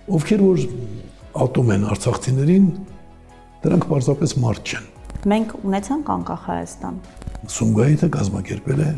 Ովքեր որ ատում են արցախցիներին, դրանք պարզապես մարդ չեն։ Մենք ունեցանք անկախ Հայաստան։ Սումգայիթը կազմակերպել է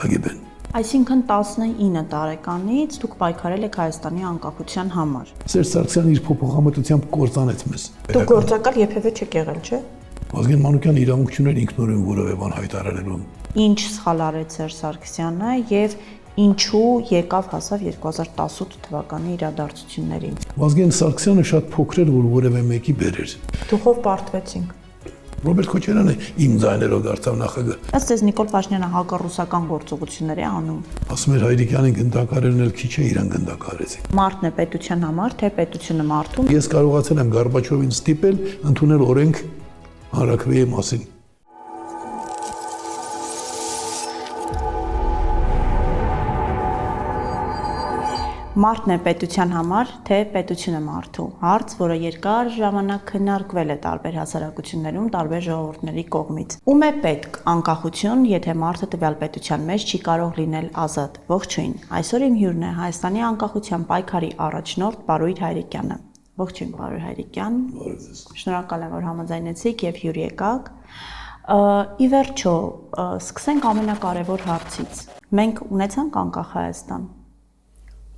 ԿԳԲ-ն։ Այսինքն 19 տարեկանից դուք պայքարել եք Հայաստանի անկախության համար։ Սերժ Սարգսյանը իր փոփոխամտությամբ կործանեց մեզ։ Դուք գործակալ երբևէ չեք եղել, չէ՞։ Ազգեն Մանուկյանը իրավունք չուներ ինքնուրույն որևէ բան հայտարարելու։ Ինչ սխալ արեց Սերժ Սարգսյանը եւ ինչու եկավ հասավ 2018 թվականի իրադարձություններին։ Ազգեն Սարգսյանը շատ փոքր էր, որ որևէ մեկի բերեր։ Դուխով պարտվեցինք։ Ռոբերտ Քոչարյանը իմ ձայներով դարձավ նախագահ։ Ըստ էս Նիկոլ Փաշինյանը հակառուսական գործողություններ է անում։ Ասում էր Հայրիկյանին գնդակարելն էլ քիչ է, իրան գնդակարեցին։ Մարդն է պետության համար, թե պետությունը մարդուն։ Ես կարողացել եմ Գորբաչովին ստիպել ընդունել օրենք հանրաքվեի մասին։ Մարդն է պետության համար, թե պետությունը մարդու։ Հարց, որը երկար ժամանակ քննարկվել է տարբեր հասարակություններում, տարբեր ժողովուրդների կողմից։ Ում է պետք անկախություն, եթե մարդը տվյալ պետության մեջ չի կարող լինել ազատ։ Ողջույն։ Այսօր իմ հյուրն է Հայաստանի անկախության պայքարի առաջնորդ Պարույր Հայրիկյանը։ Ողջույն, Պարույր Հայրիկյան։ Շնորհակալ եմ, որ համաձայնեցիք եւ հյուր եկաք։ Ի վերջո, սկսենք ամենակարևոր հարցից։ Մենք ունեցանք անկախ Հայաստան։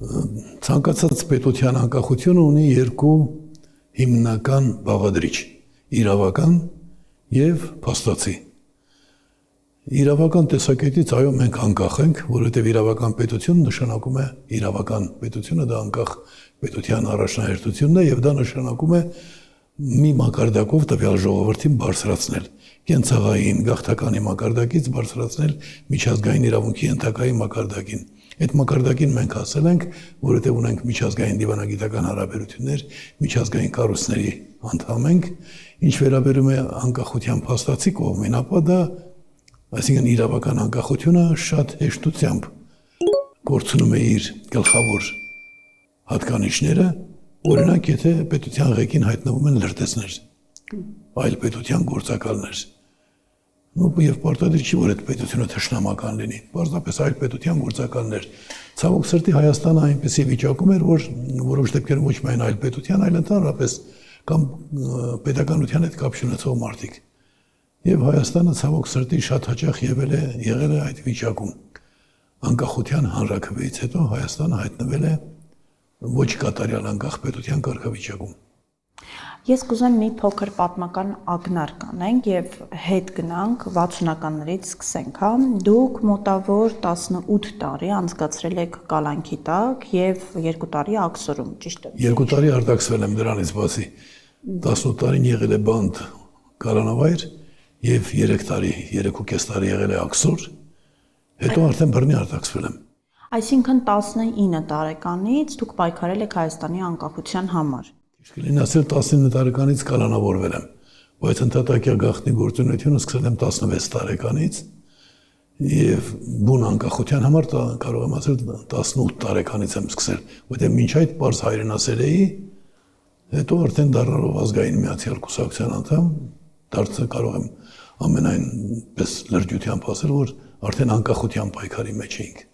Ցանկացած պետության անկախությունը ունի երկու հիմնական բաղադրիչ՝ իրավական եւ փաստացի։ Իրավական տեսակետից այո մենք անկախ ենք, որովհետեւ իրավական պետություն նշանակում է իրավական պետությունը, դա անկախ պետության առաջնահերթությունն է եւ դա նշանակում է մի մակարդակով տվյալ ժողովրդին բարձրացնել, կենցաղային գաղթականի մակարդակից բարձրացնել միջազգային իրավունքի ենթակայի մակարդակին։ Այդ մակարդակին մենք հասել ենք, որովհետև ունենք միջազգային դիվանագիտական հարաբերություններ, միջազգային կառույցների անդամ ենք, ինչ վերաբերում է անկախության փաստացի կողմին, ապա դա, այսինքն իրավական անկախությունը շատ հեշտությամբ կորցնում է իր գլխավոր հատկանիշները, օրինակ, եթե պետության ղեկին հայտնվում են լրտեսներ, այլ պետության գործակալներ, եւ պարտադիր չի, որ այդ պետությունը թշնամական լինի, պարզապես այլ պետության գործակալներ։ Ցավոք սրտի Հայաստանը այնպեսի վիճակում էր, որ որոշ դեպքերում ոչ միայն այլ պետության, այլ ընդհանրապես կամ պետականության հետ կապ չունեցող մարդիկ։ Եվ Հայաստանը ցավոք սրտի շատ հաճախ եղել է այդ վիճակում։ Անկախության հանրաքվեից հետո Հայաստանը հայտնվել է ոչ կատարյալ անկախ պետության կարգավիճակում։ Ես կուզեմ մի փոքր պատմական ակնարկ անենք եւ հետ գնանք 60-ականներից սկսենք, հա։ Դուք մոտավոր 18 տարի անցկացրել եք կալանքի տակ եւ 2 տարի աքսորում, ճիշտ է։ 2 տարի արտաքսվել եմ դրանից բացի։ 18 տարին եղել է բանդ կալանավայր եւ 3 տարի, 3.5 տարի եղել է աքսոր, հետո արդեն բռնի արտաքսվել եմ։ Այսինքն 19 տարեկանից դուք պայքարել եք Հայաստանի անկախության համար։ Կլինի ասել 19 տարեկանից կալանավորվել եմ, բայց ընդհատակյա գաղտնի գործունեությունը սկսել եմ 16 տարեկանից եւ բուն անկախության համար կարող եմ ասել 18 տարեկանից եմ սկսել, որտեղ մինչ այդ պարզ հայրենասեր էի, հետո արդեն դառնալով ազգային միացյալ կուսակցության անդամ, կարող եմ ամենայնպես լրջությամբ ասել, որ արդեն անկախության պայքարի մեջ էինք։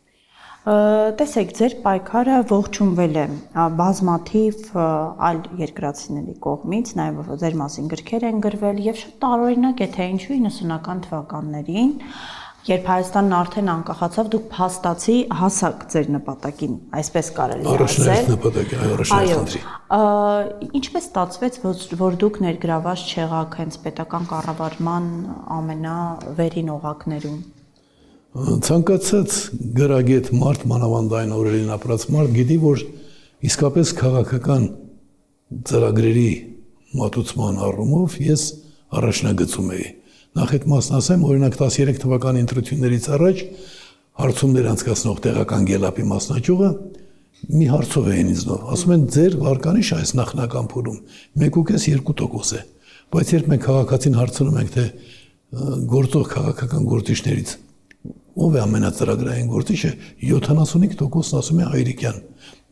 Տեսեք, ձեր պայքարը ողջունվել է բազմաթիվ այլ երկրացիների կողմից, նաև ձեր մասին գրքեր են գրվել եւ շատ տարօրինակ է, թե ինչու 90-ական թվականներին, երբ Հայաստանն արդեն անկախացավ, դուք փաստացի հասաք ձեր նպատակին, այսպես կարելի է ասել։ Առաջնային նպատակին, առաջնային։ Ինչպես ստացվեց, որ դուք ներգրաված չեղաք հենց պետական կառավարման ամենավերին օղակներում։ Ցանկացած գրագետ մարդ, մանավանդային օրերին ապրած մարդ գիտի, որ իսկապես քաղաքական ծրագրերի մատուցման առումով ես առաջնագծում էի։ Նախ այդ մասն ասեմ, օրինակ 13 թվականի ընտրություններից առաջ հարցումներ անցկացնող տեղական գելապի մասնաճյուղը մի հարցով էին ինձնով, ասում են ձեր վարկանիշը այս նախնական փուլում 1.5-2% է, բայց երբ մենք քաղաքացին հարցնում ենք, թե գործող քաղաքական գործիչներից ով է ամենածրագրային գործիչը, 75%-ն ասում է Հայրիկյան։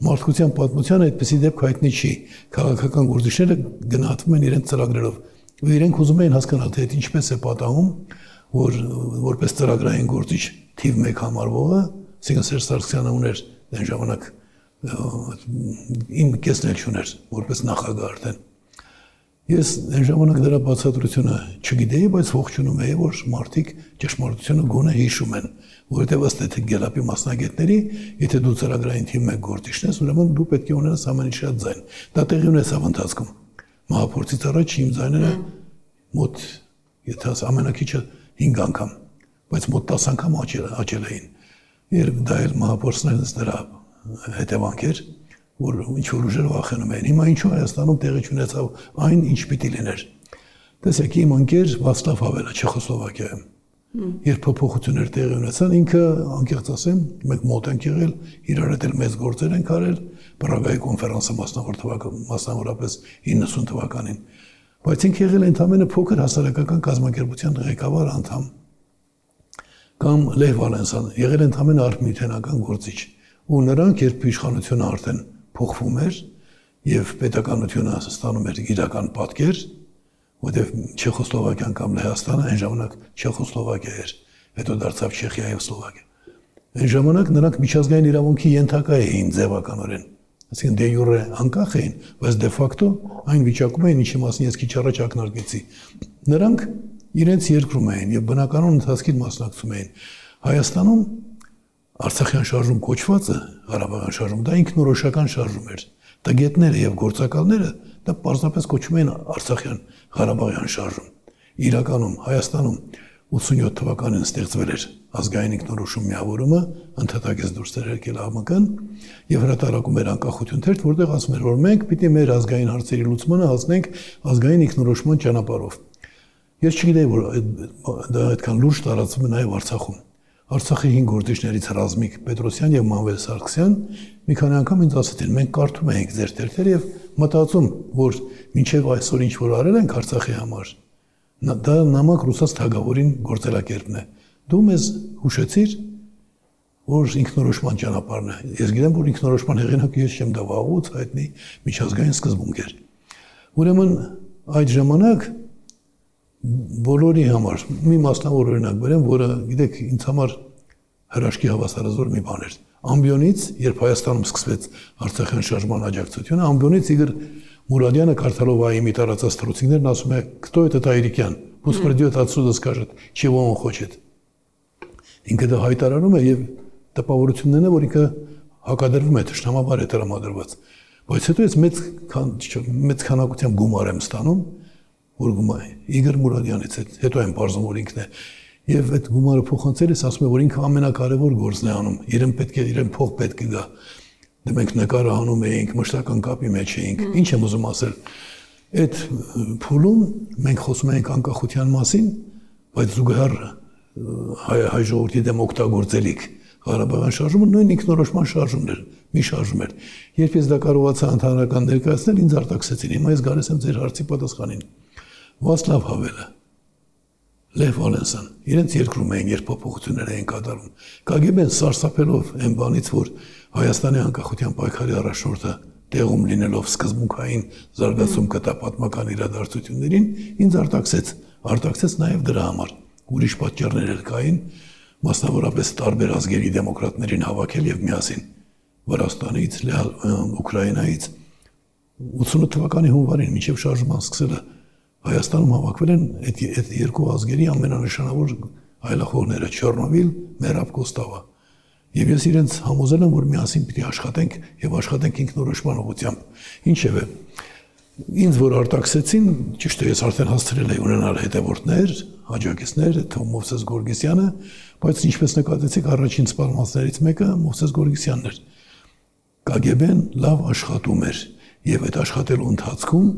Մարդկության պատմության այդպիսի դեպք հայտնի չի։ Քաղաքական գործիչները գնահատվում են իրենց ծրագրերով։ Ու իրենք ուզում էին հասկանալ, թե այդ ինչպես է պատահում, որ որպես ծրագրային գործիչ թիվ 1 համարվողը, այսինքն Սերժ Սարգսյանը ուներ այն ժամանակ իմ կեսնել չուներ, որպես նախագահ արդեն։ Ես այն ժամանակ դրա բացատրությունը չգիտեի, բայց ողջունում էի, որ մարդիկ ճշմարտությունը գոնե հիշում են, որովհետև ըստ այդ գելապի մասնագետների, եթե դու ծրագրային թիմի մեկ գործիչն ես, ուրեմն դու պետք է ունենաս ամենից շատ ձայն։ Դա տեղի ունեցավ ընթացքում։ Մահափորձից առաջ իմ ձայները մոտ, եթե ասած ամենակիչը 5 անգամ, բայց մոտ 10 անգամ աճել էին։ Երբ դա էլ մահափորձն դրա հետևանք էր, որ ինչ-որ ուժեր վախենում էին։ Հիմա ինչու Հայաստանում տեղի չունեցավ այն, ինչ պիտի լիներ։ Տեսեք, իմ ընկեր Վացլավ Հավելը Չեխոսլովակիայում, երբ փոփոխություններ տեղի ունեցան, ինքը, անկեղծ ասեմ, մենք մոտ ենք եղել, իրար հետ էլ մեծ գործեր ենք արել, Պրագայի կոնֆերանսը մասնավորապես 90 թվականին, բայց ինքը եղել է ընդամենը փոքր հասարակական կազմակերպության ղեկավար անդամ, կամ Լև Վալենսան, եղել ընդամենը արհմիութենական գործիչ, ու նրանք, երբ իշխանությունը արդեն փոխվում էր եւ պետականությունը ստանում էր իրական պատկեր, որտեղ Չեխոսլովակիան կամ Լեհաստանը այն ժամանակ Չեխոսլովակիա էր, հետո դարձավ Չեխիա եւ Սլովակիա։ Այն ժամանակ նրանք միջազգային իրավունքի ենթակա էին ձևականորեն, այսինքն դե յուրե անկախ էին, բայց դե ֆակտո այն վիճակում էին, ինչի մասին ես քիչ առաջ ակնարկեցի։ Նրանք իրենց երկրում էին եւ բնականon ընթացքին մասնակցում էին։ Հայաստանում Արցախյան շարժում կոչվածը, Ղարաբաղյան շարժում, դա ինքնորոշական շարժում էր։ Տգետները եւ գործակալները դա պարզապես կոչում էին Արցախյան Ղարաբաղյան շարժում։ Իրականում Հայաստանում 87 թվականին ստեղծվել էր ազգային ինքնորոշում միավորումը, ընդհատակից դուրս էր եկել ԱՄԿ-ն եւ հրատարակում էր անկախություն թերթ, որտեղ ասում էր, որ մենք պիտի մեր ազգային հարցերի լուծմանը հասնենք ազգային ինքնորոշման ճանապարհով։ Ես չգիտեի, որ դա այդքան լուրջ տարածվում է նաեւ Արցախում։ Արցախի 5 գործիչներից Ռազմիկ Պետրոսյան եւ Մանվել Սարգսյան մի քանի անգամ ինձ ասացին, մենք կարդում ենք ձեր թերթերը եւ մտածում, որ մինչեւ այսօր ինչ որ արել ենք Արցախի համար, դա նամակ ռուսաց թագավորին գործելակերպն է։ Դու մեզ հուշեցիր, որ ինքնորոշման ճանապարհն է։ Ես գիտեմ, որ ինքնորոշման հեղինակը ես չեմ, դա վաղուց հայտնի միջազգային սկզբունք էր։ Ուրեմն այդ ժամանակ բոլորի համար մի մասնավոր օրինակ բերեմ, որը գիտեք ինձ համար հրաշքի հավասարազոր մի բան էր։ Ամբիոնից, երբ Հայաստանում սկսվեց Արցախյան շարժման աջակցությունը, ամբիոնից Իգոր Մուրադյանը կարդալով ԱԻՄ-ի տարածած թռուցիկներն ասում է. «Кто это Тайрикян? Пусть придет отсюда, скажет, чего он хочет»։ Ինքը դա հայտարարում է եւ տպավորությունն է, որ ինքը հակադրվում է թշնամաբար է տրամադրված։ Բայց հետո ես մեծ քանակությամբ գումար եմ ստանում, որ գումարը Իգոր Մուրադյանից է, հետո եմ բարձում, որ ինքն է։ Եվ այդ գումարը փոխանցել ես, ասում է, որ ինքը ամենակարևոր գործն է անում, իրեն փող պետք է գա։ Դե մենք նկարը անում էինք, մշտական կապի մեջ էինք։ Ինչ եմ ուզում ասել։ Այդ փուլում մենք խոսում ենք անկախության մասին, բայց զուգահեռ հայ ժողովրդի դեմ օգտագործելիք Ղարաբաղյան շարժումը նույն ինքնորոշման շարժումն էր, մի շարժում էր։ Երբ ես դա կարողացա ընդհանրական ներկայացնել, ինձ արտաքսեցին։ Հիմա ես գալիս եմ ձեր հարցի պատասխանին։ Վացլավ Հավելը, Լև Վալենսան, իրենց երկրում էին, երբ փոփոխություններ էին կատարում։ ԿԳԲ-ն սարսափելով այն բանից, որ Հայաստանի անկախության պայքարի առաջնորդը տեղում լինելով սկզբունքային զարգացում կտա պատմական իրադարձություններին, ինձ արտաքսեց նաև դրա համար։ Ուրիշ պատճառներ էլ կային, մասնավորապես տարբեր ազգերի դեմոկրատներին հավաքել եւ միասին Վրաստանից, Ուկրաինայից 88 թվականի հունվարին մինչև շարժման սկսելը Հայաստանում հավաքվել են այդ երկու ազգերի ամենանշանավոր այլախոհները Չեռնովիլ, Մերապ Կոստավա։ Եվ ես իրենց համոզել եմ, որ միասին պիտի աշխատենք եւ աշխատենք ինքնորոշման ուղղությամբ։ Ինչևէ, ինձ որ արտաքսեցին, ճիշտ է, ես արդեն հասցրել էի ունենալ հետևորդներ, աջակիցներ, Մովսես Գորգիսյանը, բայց ինչպես նկատեցիք, առաջին սպառնացներից մեկը Մովսես Գորգիսյանն էր։ ԿԳԲ-ն լավ աշխատում էր եւ այդ աշխատելու ընթացքում,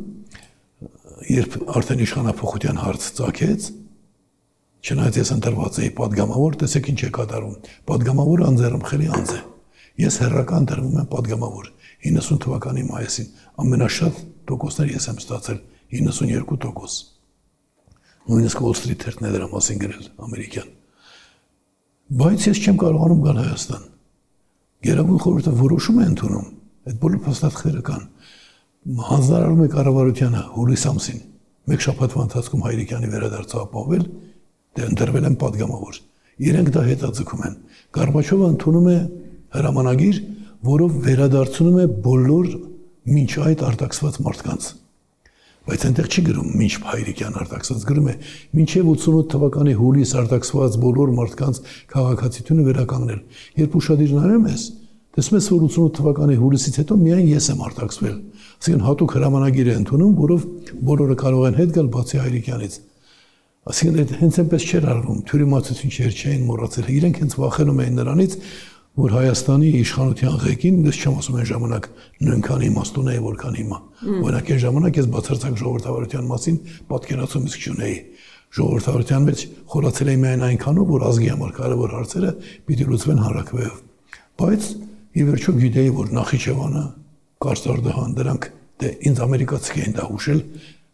երբ արդեն իշխանափոխության հարց ծագեց, չնայած ես ընտրված էի падգամավոր, տեսեք ինչ է կատարում։ Падգամավորը անձեռնմխելի անձ է։ Ես հերրական դրվում եմ падգամավոր 90 թվականի մայիսին, ամենաշատ տոկոսներ ես եմ ստացել 92%։ Նույնիսկ Wall Street թերթն է դրա մասին գրել ամերիկյան։ Բայց ես չեմ կարողանում գալ Հայաստան։ Գերագույն խորհուրդը որոշում է ընդունում, այդ բոլոր փաստաթղթերը կան։ Հանձնարարում է կառավարությանը հուլիս ամսին, մեկ շաբաթվա ընթացքում Հայրիկյանի վերադարձը ապահովել, դե ընտրվել են падգամավոր։ Իրենք դա հետաձգում են։ Գորբաչովը ընդունում է հրամանագիր, որով վերադարձնում է բոլոր մինչ այդ արտաքսված մարդկանց։ Բայց այնտեղ չի գրում մինչ հայրիկյան արտաքսված, գրում է մինչև 88 թվականի հուլիս արտաքսված բոլոր մարդկանց քաղաքացիությունը վերականգնել։ Երբ ուշադիր նայում ես, տեսնում ես, որ 88 թվականի հուլիսից հետո միայն ես եմ արտաքսվել։ Այսինքն հատուկ հրամանագիր է ընդունում, որով բոլորը կարող են հետ գալ բացի հայրիկյանից։ Այսինքն հենց այնպես չէր արվում, թյուրիմացություն չէին մոռացել։ Իրենք հենց վախենում էին նրանից, որ Հայաստանի իշխանության ղեկին, ես չեմ ասում այն ժամանակ նույնքան իմաստուն է, որքան հիմա։ Օրինակ այն ժամանակ ես բացարձակ ժողովրդավարության մասին պատկերացում իսկ չունեի։ Ժողովրդավարության մեջ խորացել էի միայն այնքանով, որ ազգի համար կարևոր հարցերը պիտի լուծվեն հանրաքվեով։ Բայց ի վերջո գիտեի, որ Նախիջևանը, Կարծարդահան, դրանք դե ինձ ամերիկացիք էին դա հուշել,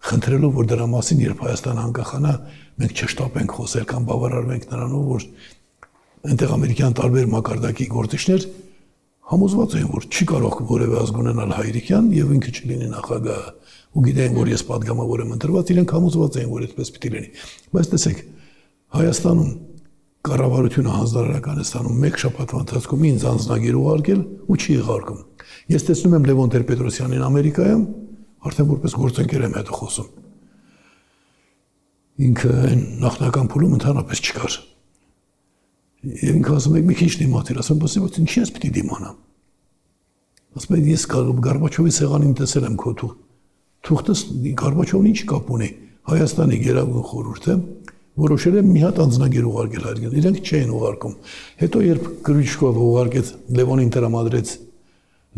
խնդրելով, որ դրա մասին, երբ Հայաստանը անկախանա, մենք չշտապենք խոսել կամ բավարարվենք նրանով, որ այնտեղ ամերիկյան տարբեր մակարդակի գործիչներ համոզված էին, որ չի կարող որևէ ազգ ունենալ հայրիկյան եւ ինքը չլինի նախագահ։ Ու գիտեին, որ ես падգամավոր եմ ընտրված, իրենք համոզված էին, որ այդպես պիտի լինի։ Բայց տեսեք, Հայաստանում կառավարությունը հանձնարարական է ստանում 1 շաբաթվա ընթացքում ինձ անձնագիր ուղարկել ու չի ուղարկում։ Ես տեսնում եմ Լևոն Տեր-Պետրոսյանին Ամերիկայում, արդեն որպես գործընկեր եմ հետո խոսում։ Ինքը այն նախնական փուլում ընդհանրապես չկար։ Եվ ինքը ասում եք մի քիչ դիմացիր, ասում եմ, բայց ինչի՞ ես պիտի դիմանամ։ Ասում եմ, ես Գորբաչովի սեղանին տեսել եմ քո թուղթս Գորբաչովն ինչ կապ ունի։ Հայաստանի Գերագույն խորհուրդը որոշել է մի հատ անձնագիր ուղարկել հայրիկյան, իրենք չէին ուղարկում։ Հետո երբ Գրիչկովը ուղարկեց Լևոնին տրամադրեց,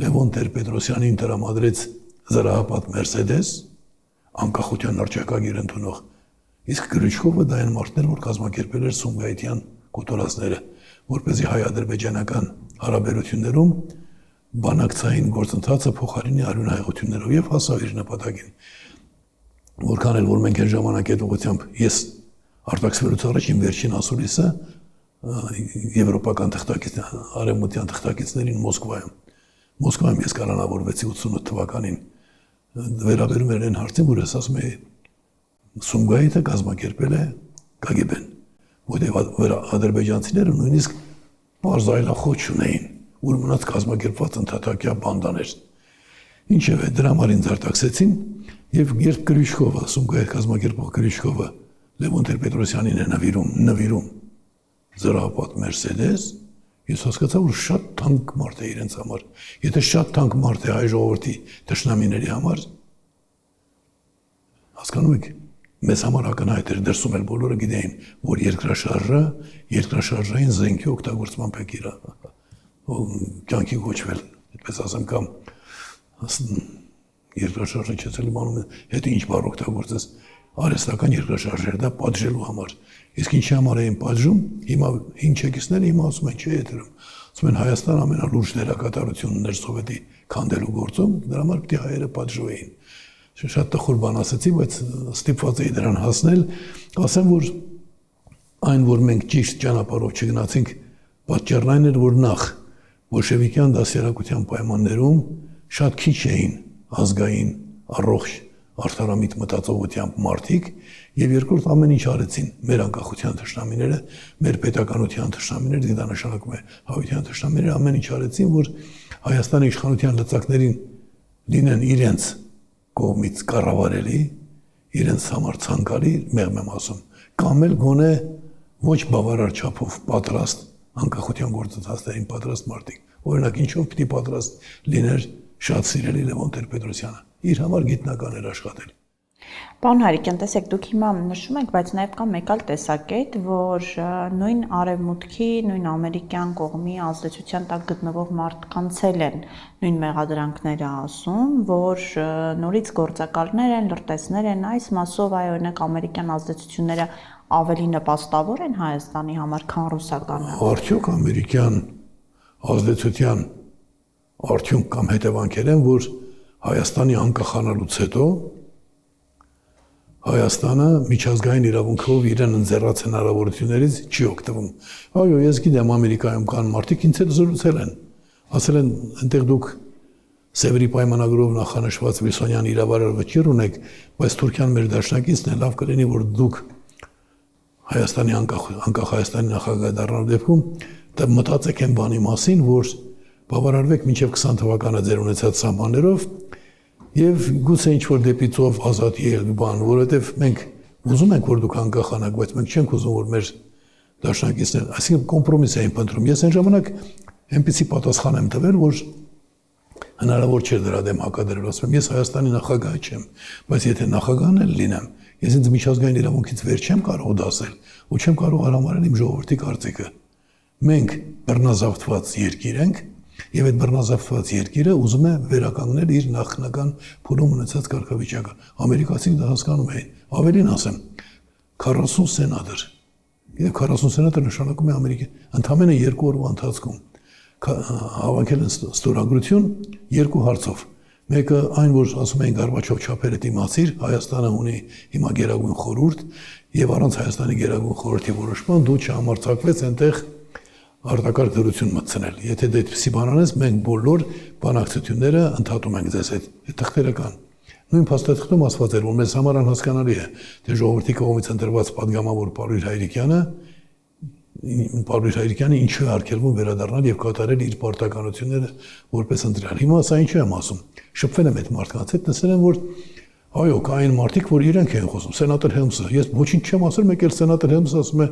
Լևոն Տեր-Պետրոսյանին տրամադրեց զրահապատ Մերսեդես, անկախության հռչակագիր ընդունող, իսկ Գրիչկովը դա այն մարդն էր, որ կազմակերպել էր Սումգայիթյան կոտորածները, որպեսզի հայ-ադրբեջանական հարաբերություններում բանակցային գործընթացը փոխարինի արյունահեղություններով եւ հասավ իր նպատակին։ Որքան էլ որ մենք այն ժամանակ այդ ուղղությամբ ես արտաքսվելուց առաջ իմ վերջին ասուլիսը եվրոպական թղթակիցներ, արևմտյան թղթակիցներին Մոսկվայում ես կանոնավորվեցի 88 թվականին վերաբերում էր այն հարցին, որ ես ասում եի Սումգայիթը կազմակերպել է KGB-ն, որտեղ ադրբեջանցիները նույնիսկ պարզ այլախոհ չունեին, որ մնաց կազմակերպված ընդհատակյա բանդաներ։ Ինչևէ, դրա համար ինձ արտաքսեցին եւ երբ Գրիչկովը, Սումգայիթ կազմակերպող Գրիչկովը Լևոն Տեր-Պետրոսյանին է նվիրում զրահապատ Մերսեդես, ես հասկացա, որ շատ թանկ մարդ է իրենց համար։ Եթե շատ թանկ մարդ է հայ ժողովրդի թշնամիների համար, հասկանում եք, մեզ համար ակնհայտ էր, դրսում էլ բոլորը գիտեին, որ երկրաշարժային զենքի օգտագործման փեքիր է, կյանքի կոչվել, այդպես ասեմ, կամ երկրաշարժը չեցել իմանում է, հետո ինչ բառ օգտագործես, արհեստական երկրաշարժեր, դա պատժելու համար։ Իսկ ինչի համար էին պատժում, հիմա հինչեկիցները հիմա ասում են, չէ եթերում, ասում են Հայաստան ամենալուրջ դերակատարությունն էր սովետի քանդելու գործում, դրա համար պիտի հայերը պատժվեին։ Շատ տխուր բան ասեցի, բայց ստիպված էի դրան հասնել, ասեմ, որ այն, որ մենք ճիշտ ճանապարհով չգնացինք, պատճառն այն էր, որ նախ բոլշևիկյան դասերակցության պայմաններում շատ քիչ էին ազգային առողջ արդարամիտ մտածողությամբ մարդիկ եւ երկրորդ ամեն ինչ արեցին մեր անկախության թշնամիները, մեր պետականության թշնամիները, դա նշանակում է հայության թշնամիները ամեն ինչ արեցին, որ Հայաստանի իշխանության լծակներին լինեն իրենց կողմից կառավարելի, իրենց համար ցանկալի, մեղմ եմ ասում, կամ էլ գոնե ոչ բավարար չափով պատրաստ անկախության գործընթացներին պատրաստ մարդիկ։ Օրինակ ինչով պիտի պատրաստ լիներ շատ սիրելի Լևոն Տեր-Պետրոսյանը, իր համար գիտնական էր աշխատել։ Պարոն Հայրիկյան, տեսեք, դուք հիմա նշում եք, բայց նաև կա մեկ այլ տեսակետ, որ նույն արևմուտքի, նույն ամերիկյան կողմի ազդեցության տակ գտնվող մարդկանց են նույն մեղադրանքները ասում, որ նորից գործակալներ են, լրտեսներ են, այս մասով այ օրինակ ամերիկյան ազդեցությունները ավելի նպաստավոր են Հայաստանի համար, քան ռուսականը։ Արդյոք ամերիկյան ազդեցության արդյունք կամ հետևանքեր են, որ Հայաստանի անկախանալուց հետո Հայաստանը միջազգային իրավունքով իրեն ընձեռած հնարավորություններից չի օգտվում։ Այո, ես գիտեմ Ամերիկայում կան մարդիկ, ինձ հետ զրուցել են, ասել են, այնտեղ դուք Սևերի պայմանագրով նախանշված Վիլսոնյան իրավարար վճիռ ունեք, բայց Թուրքիան մեր դաշնակիցն է, լավ կլինի, որ դուք Հայաստանի անկախ Հայաստանի նախագահ դառնալու դեպքում մտածեք այն բանի մասին, որ բավարարվեք մինչև 20 թվականը ձեր ունեցած սահմաններով եւ գուցե ինչ-որ դեպի ծով ազատ ելք բան, որովհետեւ մենք ուզում ենք, որ դուք անկախանաք, բայց մենք չենք ուզում, որ մեր դաշնակիցներ, այսինքն կոմպրոմիս էին փնտրում։ Ես այն ժամանակ այնպեսի պատասխան եմ տվել, որ հնարավոր չէ դրա դեմ հակադրել, ասում եմ, ես Հայաստանի նախագահ չեմ, բայց եթե նախագահն էլ լինեմ, ես ինձ միջազգային իրավունքից վեր չեմ կարող դասել, ու չեմ կարող արամարել իմ ժողովրդի կարծիքը։ Մենք բռնազավթված երկիր ենք, եւ այդ բռնազավթված երկիրը ուզում է վերականգնել իր նախնական փուլում ունեցած կարգավիճակը։ Ամերիկացիները դա հասկանում էին։ Ավելին ասեմ, 40 սենատոր։ Գիտեք, 40 սենատոր նշանակում է Ամերիկի ընդամենը 2 օրվա ընթացքում հավաքել են ստորագրություն 2 հարցով։ Մեկը այն, որ ասում էին Գորբաչով չափերը դիմացիր, Հայաստանը ունի հիմա գերագույն խորհուրդ եւ առանց Հայաստանի գերագույն խորհրդի որոշման դու չհամարձակվես այնտեղ արտակարգ դրություն մտցնել։ Եթե դա այդպեսի բան անես, մենք բոլոր բանակցությունները ընդհատում ենք ձեզ հետ։ Այդ թղթերական։ Նույն փաստաթղթում ասված էր, որ մեզ համար անհասկանալի է, թե ժողովրդի կողմից ընտրված падգամավոր Պարույր Հայրիկյանը ինչու է արգելվում վերադառնալ եւ կատարել իր պարտականությունները որպես ընտրյալ։ Հիմա սա ինչու եմ ասում։ Շփվել եմ այդ մարդկանց հետ, տեսել եմ, որ այո, կային մարդիկ, որ իրենք են խոսում, սենատոր Հելմսը։ Ես ոչինչ չեմ ասել, մեկ էլ սենատոր Հելմսը ասում է,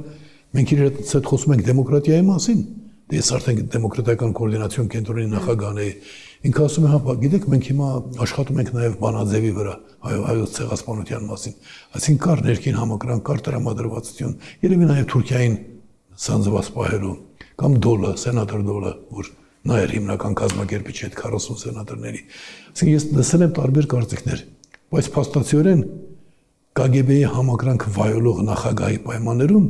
մենք իրենց հետ խոսում ենք դեմոկրատիայի մասին։ Դե ես արդեն դեմոկրատական կոորդինացիոն կենտրոնի նախագահն էի։ Ինքը ասում է, հա, գիտեք, մենք հիմա աշխատում ենք նաև բանաձևի վրա, հայոց ցեղասպանության մասին։ Այսինքն կար ներքին համակրանք, կար տրամադրվածություն, երևի նաև Թուրքիային սանձված պահելու, կամ Դոլը, սենատոր Դոլը, որ նա էր հիմնական կազմակերպիչ այդ 40 սենատորների։ Այսինքն ես լսել եմ տարբեր կարծիքներ, բայց փաստացիորեն KGB-ի համակրանք վայելող նախագահի պայմաններում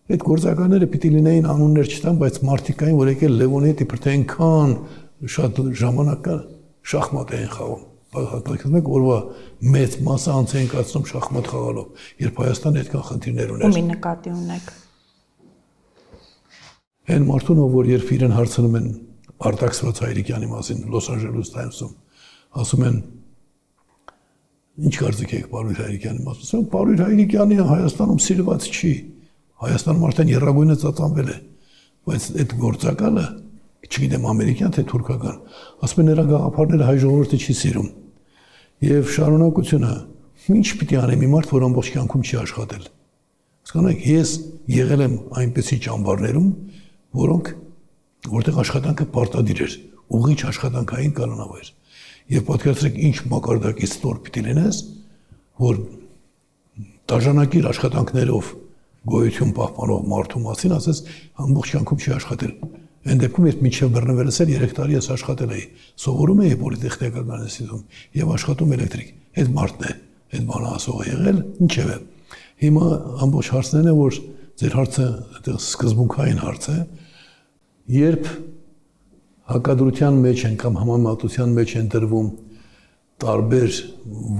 այդ գործականները պիտի լինեին անուններ չտան, բայց մարդիկ կային, որ եկել Լևոնի հետ իբր թե այնքան շատ ժամանակ կա շախմատ էին խաղում։ Հատկացնեք օրվա մեծ մասը անց էին կացնում շախմատ խաղալով, երբ Հայաստանը այդքան խնդիրներ ուներ։ Ումի նկատի ունեք։ Այն մարդուն, որ երբ իրեն հարցնում են արտաքսված Հայրիկյանի մասին Լոս Անջելես Թայմսում, ասում են ինչ կարծիք եք Պարույր Հայրիկյանի մասին։ Ասում են Պարույր Հայրիկյանը Հայաստանում սիրված չի։ Հայաստանում արդեն երրագույնը ծածանվել է, բայց այդ գործակալը, չգիտեմ ամերիկյան թե թուրքական, ասում են նրա գաղափարները հայ ժողովուրդը չի սիրում։ Եվ շարունակությունը, ինչ պիտի անեմ մի մարդ, որ ամբողջ կյանքում չի աշխատել։ Հասկանաք, ես եղել եմ այնպիսի ճամբարներում, որտեղ աշխատանքը պարտադիր էր, ուղիչ աշխատանքային կանոնավոր։ Եվ պատկերացրեք ինչ մակարդակի ստոր պիտի լինես, որ դաժանակիր աշխատանքներով գոյություն պահպանող մարդու մասին ասես ամբողջ կյանքում չի աշխատել։ Այն դեպքում երբ մինչև բռնվելս էլ 3 տարի ես աշխատել էի, սովորում էի պոլիտեխնիկական ինստիտուտում եւ աշխատում էլեկտրիկ։ Այդ մարդն է, այդ բանը ասողը եղել, ինչեւ է։ Հիմա ամբողջ հարցն է, որ ձեր հարցը սկզբունքային հարց է, երբ հակադրության մեջ են կամ համեմատության մեջ են դրվում տարբեր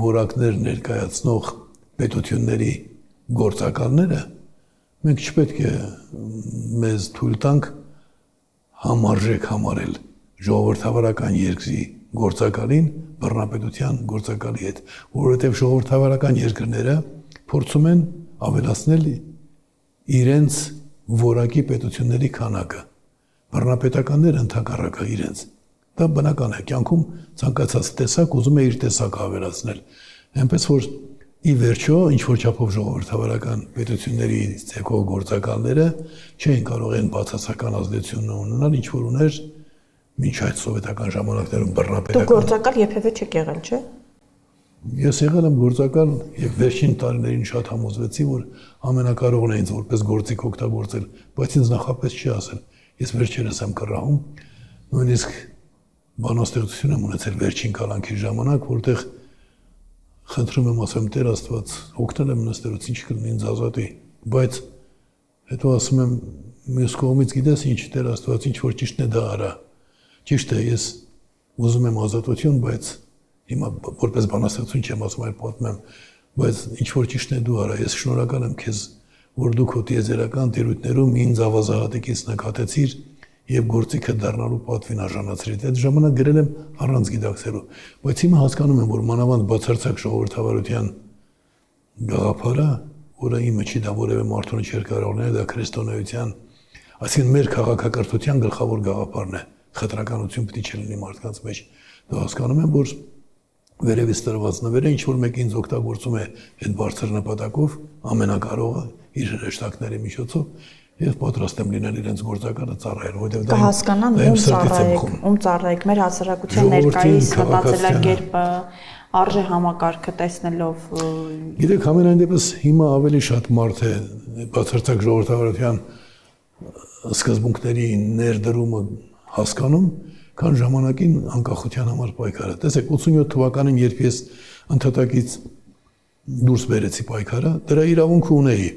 որակներ ներկայացնող պետությունների գործակալները, մենք չպետք է մեզ թույլ տանք համարժեք համարել ժողովրդավարական երկրի գործակալին բռնապետության գործակալի հետ, որովհետև ժողովրդավարական երկրները փորձում են ավելացնել իրենց որակի պետությունների քանակը, բռնապետականները ընդհակառակը իրենց։ Դա բնական է, կյանքում ցանկացած տեսակ ուզում է իր տեսակը ավելացնել, այնպես որ ի վերջո ինչ-որ չափով ժողովրդավարական պետությունների ցեկող գործակալները չէին կարող են բացասական ազդեցություն ունենալ, ինչ որ ուներ մինչ այդ սովետական ժամանակներում բռնապետական։ Դուք գործակալ երբևէ չեք եղել, չէ՞։ Ես եղել եմ գործակալ եւ վերջին տարիներին շատ համոզվեցի, որ ամենակարողն է ինձ որպես գործիք օգտագործել, բայց ինձ նախապես չի ասել։ Ես վերջերս եմ կռահում, նույնիսկ բանաստեղծություն եմ ունեցել վերջին կալանքի ժամանակ, որտեղ խնդրում եմ ասեմ Տեր Աստված, օգնել եմ նստելուց, ինչ կլինի ինձ ազատի, բայց հետո ասում եմ մյուս կողմից գիտես ինչ Տեր Աստված, ինչ որ ճիշտն է դա արա։ Ճիշտ է, ես ուզում եմ ազատություն, բայց հիմա որպես բանաստեղծություն չեմ ասում, այլ պատմում եմ, բայց ինչ որ ճիշտն է դու արա, ես շնորհակալ եմ քեզ, որ դու քո տիեզերական տիրույթներում ինձ ավազահատիկից նկատեցիր եւ գործիքը դառնալու պատվին արժանացրիր։ Այդ ժամանակ գրել եմ առանց գիտակցելու, բայց հիմա հասկանում եմ, որ մանավանդ բացարձակ ժողովրդավարության գաղափարը, որը իմը չի դա որևէ մարդուն չէր կարող լինել, դա քրիստոնեության, այսինքն մեր քաղաքակրթության գլխավոր գաղափարն է։ խտրականություն պետք չի լինի մարդկանց մեջ։ Դա հասկանում եմ, որ վերևից տրված նվերը ինչ որ մեկը ինձ օգտագործում է այդ բարձր նպատակով, ամենակարողը իր հրեշտակների միջոցով եւ պատրաստ եմ լինել իրենց գործականը ծառայել, որովհետեւ դա կհասկանան ում ծառայեք, մեր հասարակության ներկայիս մտածելակերպը, արժե համակարգը տեսնելով։ Գիտեք, ամենայն դեպս հիմա ավելի շատ մարդ է բացարձակ ժողովրդավարության սկզբունքների ներդրումը հասկանում, քան ժամանակին անկախության համար պայքարը։ Տեսեք, 87 թվականին, երբ ես ընդհատակից դուրս բերեցի պայքարը, դրա իրավունքը ունեի։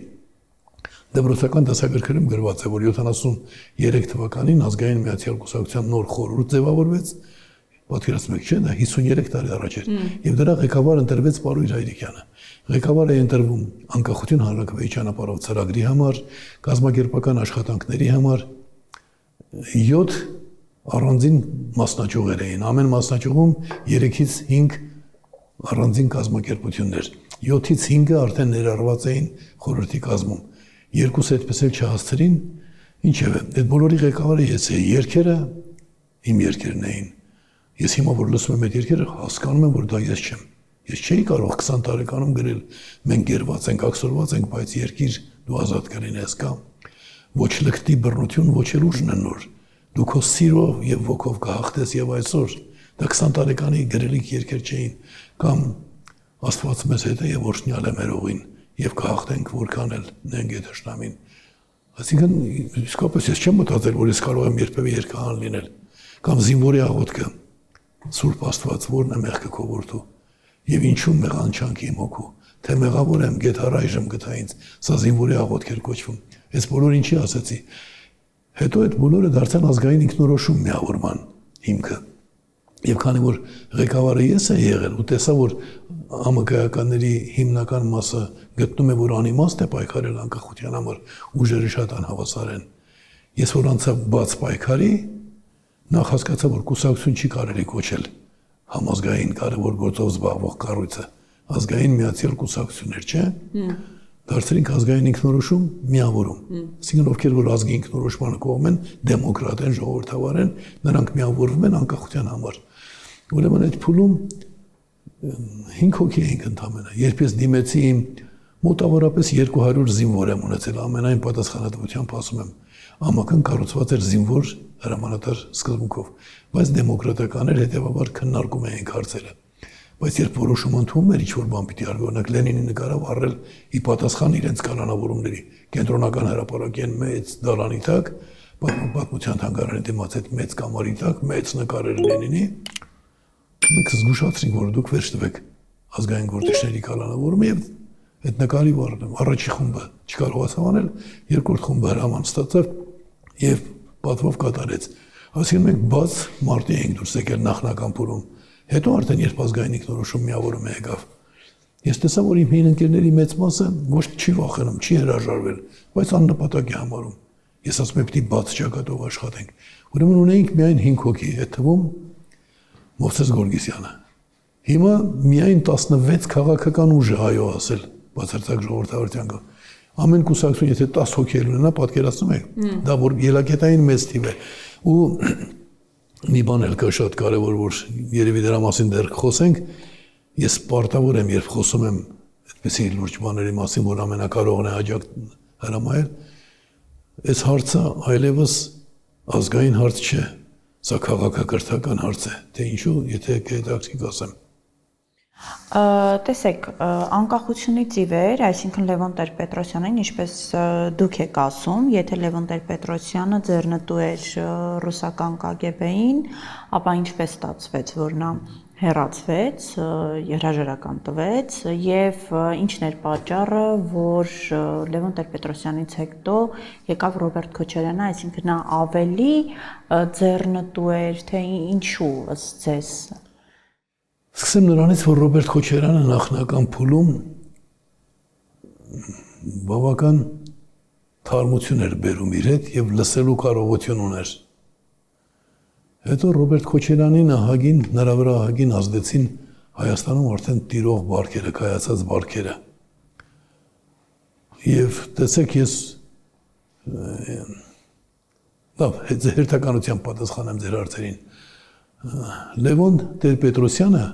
Դպրոցական դասագրքերում գրված է, որ 73 թվականին ազգային միացյալ կուսակցության նոր խորհուրդ ձևավորվեց, պատկերացնում եք, չէ՞, դա 53 տարի առաջ էր, եւ դրա ղեկավար ընտրվեց Պարույր Հայրիկյանը։ Ղեկավարը ընտրվում անկախություն հանրաքվեի ճանապարհով ծրագրի համար, կազմակերպական աշխատանքների համար 7 առանձին մասնաճյուղեր էին։ Ամեն մասնաճյուղում 3-ից 5 առանձին կազմակերպություններ։ 7-ից 5-ը արդեն ներառված էին խորհրդի կազմում։ Երկուսը այդպես էլ չհասցրին, ինչևէ, այդ բոլորի ղեկավարը ես էի, երգերը իմ երգերն էին։ Ես հիմա որ լսում եմ այդ երգերը, հասկանում եմ, որ դա ես չեմ։ Ես չէի կարող 20 տարեկանում գրել, մենք գերված ենք, ակսորված ենք, բայց երկիր դու ազատ կլինես կամ ոչ լկտի բռնություն, ոչ էլ ուժն է նոր։ Դու քո սիրով եւ ոգով կհաղթես եւ այսօր։ Դա 20 տարեկանի գրելիք երգեր չէին, կամ Աստված մեզ հետ է եւ օրհնյալ է մեր ուղին եւ կհաղթենք որքան էլ նենք է դաշնամին։ Այսինքն իսկապես ես չեմ մտածել, որ ես կարող եմ երբևէ երկհան լինել, կամ զինվորի աղոթքը Սուրբ Աստված որն է մեղքը քո որդու եւ ինչու մեղանչանք իմ հոգու, թե մեղավոր եմ գեթ առայժմ գտա ինձ, սա զինվորի աղոթք էր կոչվում։ Այս բոլոր ինչի ասացի։ Հետո այդ բոլորը դարձան ազգային ինքնորոշում միավորման հիմքը։ Եվ քանի որ ղեկավարը ես եմ եղել ու տեսա, որ ԱՄԿ-ականների հիմնական մասը գտնում է, որ անիմաստ է պայքարել անկախության համար, ուժերը շատ անհավասար են։ Ես որ անցա բաց պայքարի, նախ հասկացա, որ կուսակցություն չի կարելի կոչել համազգային կարևոր գործով զբաղվող կառույցը, ազգային միացյալ կուսակցություններ, չէ՞։ Դարձրինք ազգային ինքնորոշում միավորում։ Այսինքն ովքեր որ ազգի ինքնորոշմանը կողմ են, դեմոկրատ են, ժողովրդավար են, նրանք միավորվում են անկախության համար։ Ուրեմն այդ փուլում 5 հոգի էինք ընդամենը։ Երբ ես դիմեցի իմ մոտավորապես 200 զինվոր եմ ունեցել, ամենայն պատասխանատվությամբ ասում եմ, ԱՄԿ-ն կառուցված էր զինվոր հրամանատար սկզբունքով, բայց դեմոկրատական էր, հետևաբար քննարկում էինք հարցերը։ Բայց երբ որոշում ընդունում էր ինչ-որ բան պիտի արվի, օրինակ Լենինի նկարով առել ի պատասխան իրենց կանոնավորումների, կենտրոնական հրապարակեն մեծ դալանի տակ, պատմության թանգարանի դիմաց այդ մեծ կամարի տակ, մեծ նկար էր Լենինի, մենք զգուշացրինք, որ դուք վերջ տվեք ազգային գործիչների կանոնավորումը եւ այդ նկարի առաջի խումբը չկարողացավ անել, երկրորդ խումբը հրաման ստացավ եւ պատվով կատարեց։ Այսինքն մենք բաց մարտի էինք դուրս եկել նախնական փուլում։ Հետո արդեն երբ ազգային ինքնորոշում միավորումը եկավ, ես տեսա, որ իմ հին ընկերների մեծ մասը ոչ չի վախենում, չի հրաժարվել, բայց աննպատակ է համարում։ Ես ասում եմ, պիտի բաց ճակատով աշխատենք։ Ուրեմն ունեինք միայն 5 հոգի, այդ թվում Մովսես Գորգիսյանը։ Հիմա միայն 16 քաղաքական ուժ է այո ասել, բացարձակ ժողովրդավարության կողմից։ Ամեն կուսակցություն եթե 10 հոգի ունենա, պատկերացնում եք, դա որ ելակետային մեծ թիվ է։ Ու մի բան էլ կա շատ կարևոր, որ երևի դրա մասին դեռ խոսենք, ես պարտավոր եմ, երբ խոսում եմ այդպիսի լուրջ բաների մասին, որ ամենակարողն է աջակ հրամայել, այս հարցը այլևս ազգային հարց չէ, սա քաղաքակրթական հարց է, թե ինչու, եթե հետաքրքիր ասեմ։ Տեսեք, անկախությունից ի վեր, այսինքն Լևոն Տեր-Պետրոսյանին, ինչպես դուք եք ասում, եթե Լևոն Տեր-Պետրոսյանը ձեռնտու էր ռուսական KGB-ին, ապա ինչպես ստացվեց, որ նա հեռացվեց, հրաժարական տվեց եւ ինչն էր պատճառը, որ Լևոն Տեր-Պետրոսյանից հետո եկավ Ռոբերտ Քոչարյանը, այսինքն նա ավելի ձեռնտու էր, թե ինչու ըստ ձեզ։ Սկսեմ նրանից, որ Ռոբերտ Քոչարյանը նախնական փուլում բավական թարմություն էր բերում իր հետ եւ լսելու կարողություն ուներ։ Հետո Ռոբերտ Քոչարյանի նահագին, նրա վրա ահագին ազդեցին Հայաստանում արդեն տիրող բարքերը, կայացած բարքերը։ Եվ տեսեք, ես Լավ, հերթականությամբ պատասխանեմ ձեր հարցերին։ Լևոն Տեր-Պետրոսյանը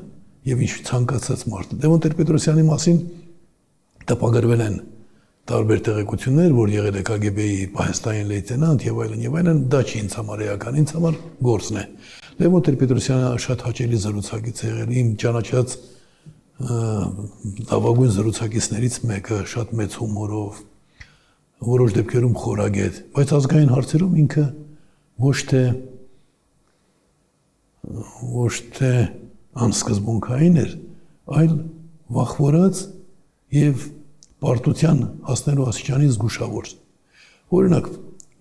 եւ ինչ ցանկացած մարդ։ Լևոն Տեր-Պետրոսյանի մասին տպագրվել են տարբեր տեղեկություններ, որ եղել է KGB-ի պահեստային լեյտենանտ եւ այլն, դա չի ինձ համար էական, ինձ համար գործն է։ Լևոն Տեր-Պետրոսյանը շատ հաճելի զրուցակից է եղել, իմ ճանաչած լավագույն զրուցակիցներից մեկը, շատ մեծ հումորով, որոշ դեպքերում խորագետ, բայց ազգային հարցերում ինքը ոչ թե անսկզբունքային էր, այլ վախվորած եւ պարտության հասնելու աստիճանի զգուշավոր։ Օրինակ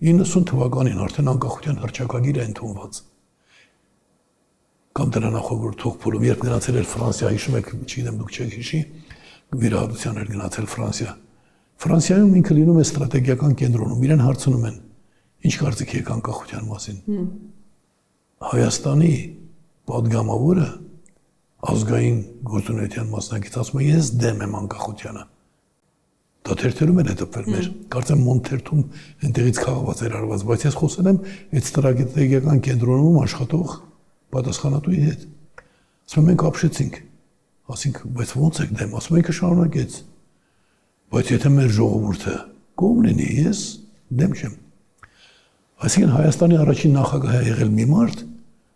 90 թվականին արդեն անկախության հռչակագիր է ընդունված։ Կամ դրանախորհ թողփուլում, երբ գնացել էր Ֆրանսիա, հիշում եք, չգիտեմ դուք չեք հիշի, վիրահատության էր գնացել Ֆրանսիա։ Ֆրանսիայում ինքը լինում է ստրատեգիական կենտրոնում, իրեն հարցնում են. ինչ կարծիք եք անկախության մասին։ Հայաստանի պատգամավորը ազգային գործունեության մասնակից ասում է, ես դեմ եմ անկախությանը։ Դա թերթերում էլ է տպվել մեր, կարծեմ Մոնթերթում այնտեղից քաղաված էր արված, բայց ես խոսել եմ այդ ստրատեգիական կենտրոնում աշխատող պատասխանատուի հետ։ Ասում եմ, մենք ապշեցինք, ասինք, բայց ո՞նց եք դեմ, ասում ինքը շարունակեց, բայց եթե մեր ժողովուրդը կողմ լինի, ես դեմ չեմ։ Այսինքն Հայաստանի առաջին նախագահը եղել մի մարդ,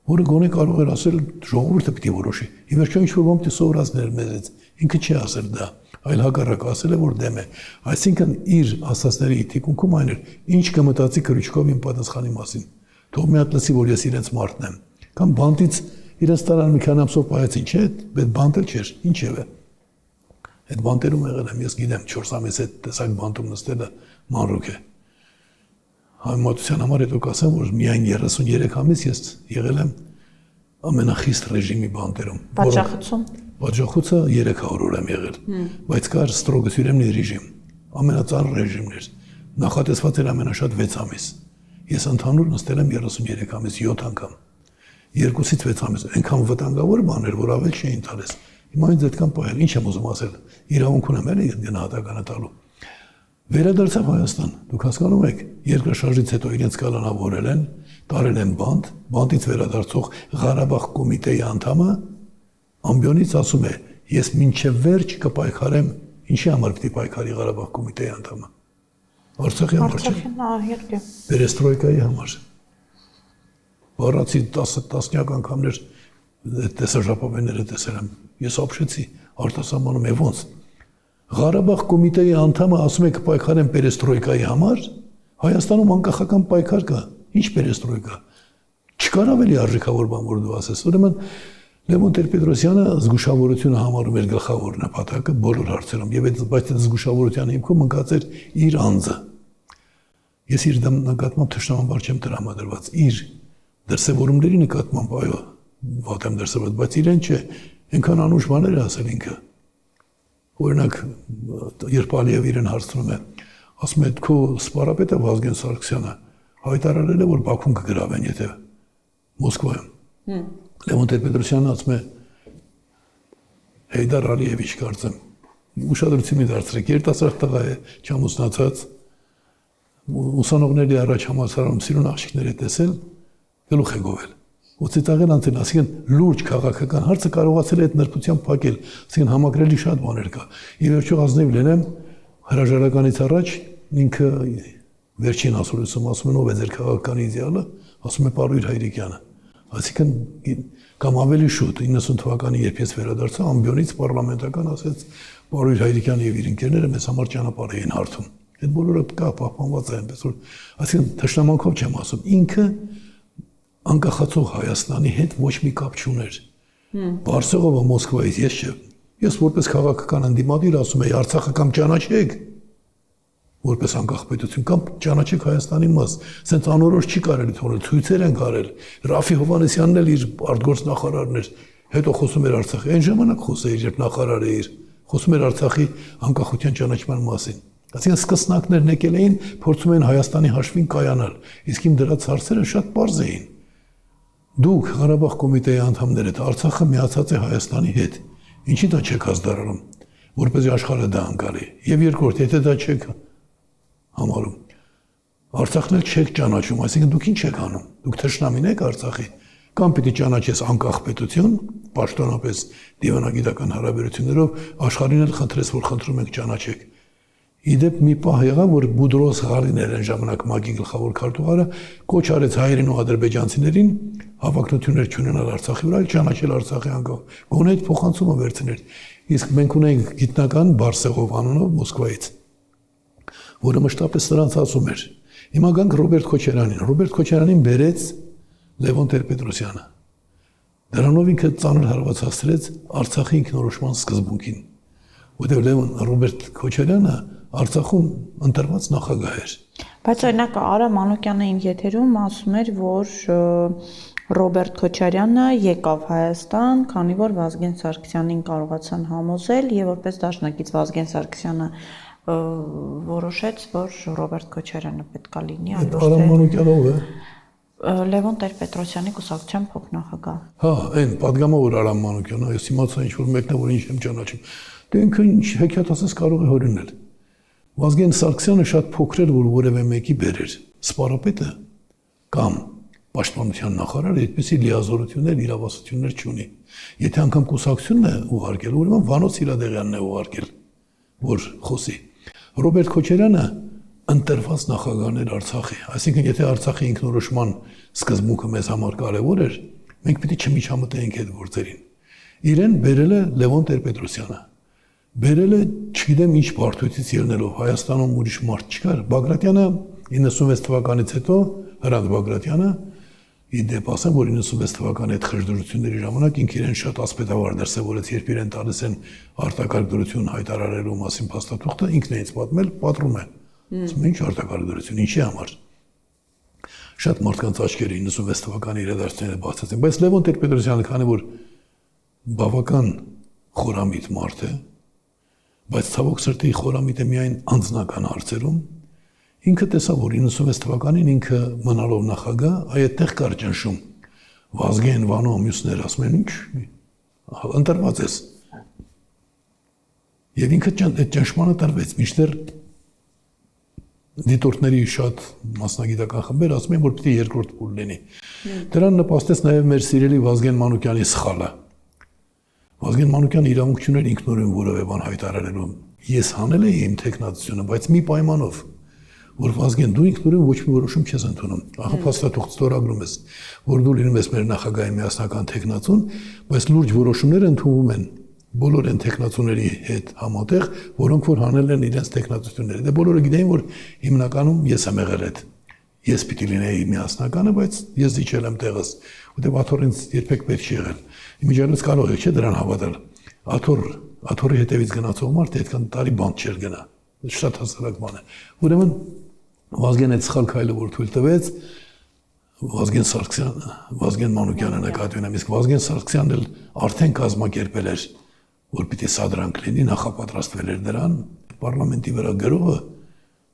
որը գոնե կարող էր ասել ժողովուրդը պիտի որոշի։ Ի վերջո ինչ-որ ոք սովորածներ մեզից, ինքը չի ասել դա, այլ հակառակը ասել է, որ դեմ է։ Այսինքն իր ասածների թիկունքում այն էր, ինչ կմտածի Կրուչկովի իմ պատասխանի մասին։ Թող մի հատ լսի, որ ես իրենց մարդն եմ։ Կամ բանտից իրենց տարան մի քանի ամսով պահեցին, չէ՞, այդ բանտել չէր, ինչևէ։ Այդ բանտերում եղել եմ, ես գիտեմ, 4 ամիս այդ տեսակ բանտում նստելը մանրուք է։ Համեմատության համար հետո կասեմ, որ միայն 33 ամիս ես եղել եմ ամենախիստ ռեժիմի բանտերում։ Պատժախուցում։ Պատժախուցը 300 օր եմ եղել, բայց կար ստրոգ սյուրեմնի ռեժիմ, ամենածանր ռեժիմներ։ Նախատեսված էր ամենաշատ 6 ամիս։ Ես ընդհանուր նստել եմ 33 ամիս, 7 անգամ։ 2-ից 6 ամիս, այնքան վտանգավոր բան էր, որ ավել չէին տալիս։ Հիմա ինձ այդքան պահել, ինչ եմ ուզում ասել, իրավունք ունեմ էլի գնահատականը տալու։ Վերադարձավ Հայաստան, դուք հասկանում եք, երկրաշարժից հետո իրենց կալանավորել են, տարել են բանտ, բանտից վերադարձող Ղարաբաղ կոմիտեի անդամը ամբիոնից ասում է, ես մինչև վերջ կպայքարեմ, ինչի համար պիտի պայքարի Ղարաբաղ կոմիտեի անդամը։ Արցախի համար չէ։ Պերեստրոյկայի համար։ Բառացի տասնյակ անգամներ տեսաժապավենները տեսել եմ, ես ապշեցի, արտասահմանում է ոնց։ Ղարաբաղ կոմիտեի անդամը ասում է կպայքարեն պերեստրոյկայի համար, Հայաստանում անկախական պայքար կա, ինչ պերեստրոյկա։ Չկար ավելի արժեքավոր բան, որ դու ասես։ Ուրեմն Լևոն Տեր-Պետրոսյանը զգուշավորությունը համարում էր գլխավոր նպատակը բոլոր հարցերում, եւ այդ զգուշավորության հիմքում ընկած էր իր անձը։ Ես իր նկատմամբ թշնամանբար չեմ տրամադրված, իր դրսևորումների նկատմամբ այո, վատ եմ դրսևորված, բայց իրեն չէ, այնքան անուշ բաներ է ասել ինքը։ Օրինակ, երբ Ալիև իրեն հարցնում է, ասում է, քո սպարապետը Վազգեն Սարգսյանը հայտարարել է, որ Բաքուն կգրավեն, եթե Մոսկվայում։ Լևոն Տեր-Պետրոսյանը ասում է, Հեյդար Ալիևիչ կարծեմ, ուշադրություն դարձրեք, երիտասարդ տղա է, չամուսնացած, ուսանողների առաջ համալսարանում սիրուն աղջիկներ է տեսել, գլուխ է գովել։ Ոծիտաղել անցել, ասիկան լուրջ քաղաքական հարցը կարողացել է այդ նրբությամբ փակել, ասիկան համակրելի շատ բաներ կա։ Ի վերջո ազնիվ լինեմ, հրաժարականից առաջ ինքը վերջին ասուլիսում ասում են ով է ձեր քաղաքական իդեալը, ասում է Պարույր Հայրիկյանը։ Այսինքն կամ ավելի շուտ 90 թվականին երբ ես վերադարձա ամբիոնից պարլամենտական ասեց Պարույր Հայրիկյանը եւ իր ընկերները մեզ համար ճանապարհ էին հարթում։ Այդ բոլորը կա պահպանված է այնպես որ այսինքն թշնամանքով չեմ ասում, ինքը անկախացող Հայաստանի հետ ոչ մի կապ չուներ։ Բարսեղովը Մոսկվայից ես չէ։ Ես որպես քաղաքական ընդդիմադիր ասում եի Արցախը կամ ճանաչեք որպես անկախ պետություն կամ ճանաչեք Հայաստանի մաս։ Սենց անորոշ չի կարելի թողնել, ցույցեր են կարել։ Ռաֆի Հովհաննիսյանն էլ իր արտգործ նախարարն էր, հետո խոսում էր Արցախի։ Այն ժամանակ խոսեիր, երբ նախարար էր, խոսում էր Արցախի անկախության ճանաչման մասին։ Այսինքն սկսնակներն եկել էին, փորձում էին Հայաստանի հաշվին կայանալ, իսկ իմ դրած հարցերը շատ պարզ էին։ Դուք Ղարաբաղ կոմիտեի անդամներդ Արցախը միացած է Հայաստանի հետ։ Ինչի դա չեք հասդարանում, որպեսզի աշխարհը դա անկալի։ Եվ երկրորդ, եթե դա չեք համարում, Արցախն էլ չեք ճանաչում, այսինքն դուք ինչ եք անում։ Դուք թշնամին եք Արցախի, կամ պիտի ճանաչես անկախ պետություն, պաշտոնապես դիվանագիտական հարաբերություններով աշխարհին էլ խնդրես, որ խնդրում եք ճանաչեք։ Իդեպ մի պահ եղավ, որ Բուդրոս Ղարիներ այն ժամանակ ՄԱԿ-ի գլխավոր քարտուղարը կոչ արեց հայերին ու ադրբեջանցիներին հավակնություններ չունենալ Արցախի վրա, այլ ճանաչել Արցախի անկախ։ Գոնե այդ փոխանցումը վերցներ։ Իսկ մենք ունենք գիտնական Բարսեղով անունով Մոսկվայից, որը մշտապես նրանց ասում էր։ Հիմա գանք Ռոբերտ Քոչարյանին։ Ռոբերտ Քոչարյանին բերեց Լևոն Տեր-Պետրոսյանը։ Դրանով ինքը ծանր հարված հասցրեց Արցախի ինքնորոշման սկզբունքին, որտեղ Ռոբերտ Քոչարյանը Արցախում ընտրված նախագահ էր։ Բայց օրինակ Արա Մանուկյանը իմ եթերում ասում էր, որ Ռոբերտ Քոչարյանը եկավ Հայաստան, քանի որ Վազգեն Սարգսյանին կարողացան համոզել եւ որպես դաշնակից Վազգեն Սարգսյանը որոշեց, որ Ռոբերտ Քոչարյանը պետքա լինի, այլ ոչ թե Արա Մանուկյանով է։ Լևոն Տեր-Պետրոսյանի կուսակցության փոխնախագահ։ Հա, այն падգամավոր Արա Մանուկյանը, ես իմացա ինչ որ մեկն է, որ ինչ եմ ճանաչում։ Դու ինքը ինչ հեքիաթ ասես կարող է հորինել։ Վազգեն Սարգսյանը շատ փոքր էր, որ որևէ մեկի բերեր։ Սպարապետը կամ պաշտպանության նախարարը այդպիսի լիազորություններ, իրավասություններ չունի։ Եթե անգամ կուսակցությունն է ուղարկել, ուրեմն Վանոց Սիրադեղյանն է ուղարկել, որ խոսի։ Ռոբերտ Քոչարյանը ընտրված նախագահն էր Արցախի, այսինքն եթե Արցախի ինքնորոշման սկզբունքը մեզ համար կարևոր էր, մենք պիտի չմիջամտեինք այդ գործերին։ Իրեն բերել է Լևոն Տեր-Պետրոսյանը։ Բերել է, չգիտեմ ինչ բարդույթից ելնելով, Հայաստանում ուրիշ մարդ չկար։ Բագրատյանը 96 թվականից հետո Հրանտ Բագրատյանը իդեպ ասեմ, որ 96 թվականի այդ խժդրությունների ժամանակ ինքը իրեն շատ ասպետավար դրսևորեց, երբ իրեն տալիս են արտակարգ դրություն հայտարարելու մասին փաստաթուղթը, ինքն է ինձ պատմել, պատռում է։ Ասում ինչ արտակարգ դրություն, ինչի համար։ Շատ մարդկանց աչքերը 96 թվականի իրադարձությունները բացեցին, բայց Լևոն Տեր-Պետրոսյանը, քանի որ բավական խորամիտ մարդ է, բայց ցավոք սրտի խորամիտ է միայն անձնական հարցերում, ինքը տեսավ, որ 96 թվականին ինքը մնալով նախագահ, այդտեղ կար ճնշում։ Վազգեն, Վանո, մյուսներ ասում են ինչ, ընտրված ես։ Եվ ինքը այդ ճնշմանը տրվեց, մինչդեռ դիտորդների շատ մասնագիտական խմբեր ասում են, որ պիտի երկրորդ փուլ լինի։ Դրան նպաստեց նաև մեր սիրելի Վազգեն Մանուկյանի սխալը։ Վազգեն Մանուկյանը իրավունք չուներ ինքնուրույն որևէ բան հայտարարելու։ Ես հանել էի իմ տեխնացությունը, բայց մի պայմանով, որ Վազգեն դու ինքնուրույն ոչ մի որոշում չես ընդունում։ Ահա փաստաթուղթ ստորագրում ես, որ դու լինում ես մեր նախագահի միասնական տեխնացուն, բայց լուրջ որոշումներ ընդունվում են բոլոր այն տեխնացուների հետ համատեղ, որոնք որ հանել են իրենց տեխնացությունները։ Դե բոլորը գիտեին, որ հիմնականում ես եմ եղել այդ։ Ես պիտի լինեի միասնականը, բայց ես իջել եմ տեղս, որտեղ Աթոռ ինձ երբեք պետք չի եղել։ Իմիջիայլոց կարող եք չէ դրան հավատալ։ Աթոռի հետևից գնացող մարդը այդքան տարի բանտ չէր գնա։ Շատ հասարակ բան է։ Ուրեմն Վազգեն այդ սխալ քայլը որ թույլ տվեց, Վազգեն Մանուկյանը նկատի ունեմ, իսկ Վազգեն Սարգսյանն էլ արդեն կազմակերպել էր, որ պիտի սադրանք լինի, նախապատրաստվել էր դրան, պարլամենտի վրա գրողը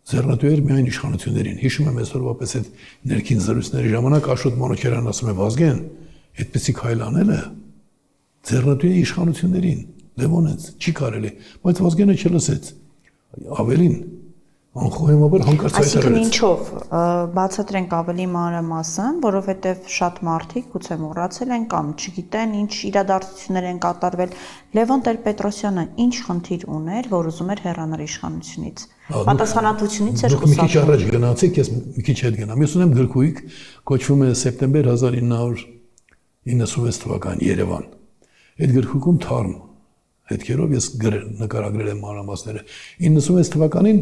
ձեռնտու էր միայն իշխանություններին։ Հիշում եմ այսօրվա պես այդ ներքին զրույցների ժամանակ Աշոտ Մանուկյանն ասում է Վազգեն, այդպեսի քայլ անելը ձեռնտու է իշխանություններին, Լևոնից չի կարելի, բայց Վազգենը չլսեց։ Ավելին անխոհեմաբար հանկարծ հայտարարեց։ Այսինքն ինչով բացատրենք ավելի մանրամասն, որովհետև շատ մարդիկ գուցե մոռացել են կամ չգիտեն ինչ իրադարձություններ են կատարվել։ Լևոն Տեր-Պետրոսյանը ինչ խնդիր ուներ, որ ուզում էր հեռանալ իշխանությունից։ Պատասխանատվությունից էր խոսքը։ Դուք մի քիչ առաջ գնացիք, ես մի քիչ հետ գնամ։ Ես ունեմ գրքույկ, կոչվում է Սեպտեմբեր 1996 թվական Երևան։ Այդ գրքույկում թարմ հետքերով ես նկարագրել եմ մանրամասները։ 96 թվականին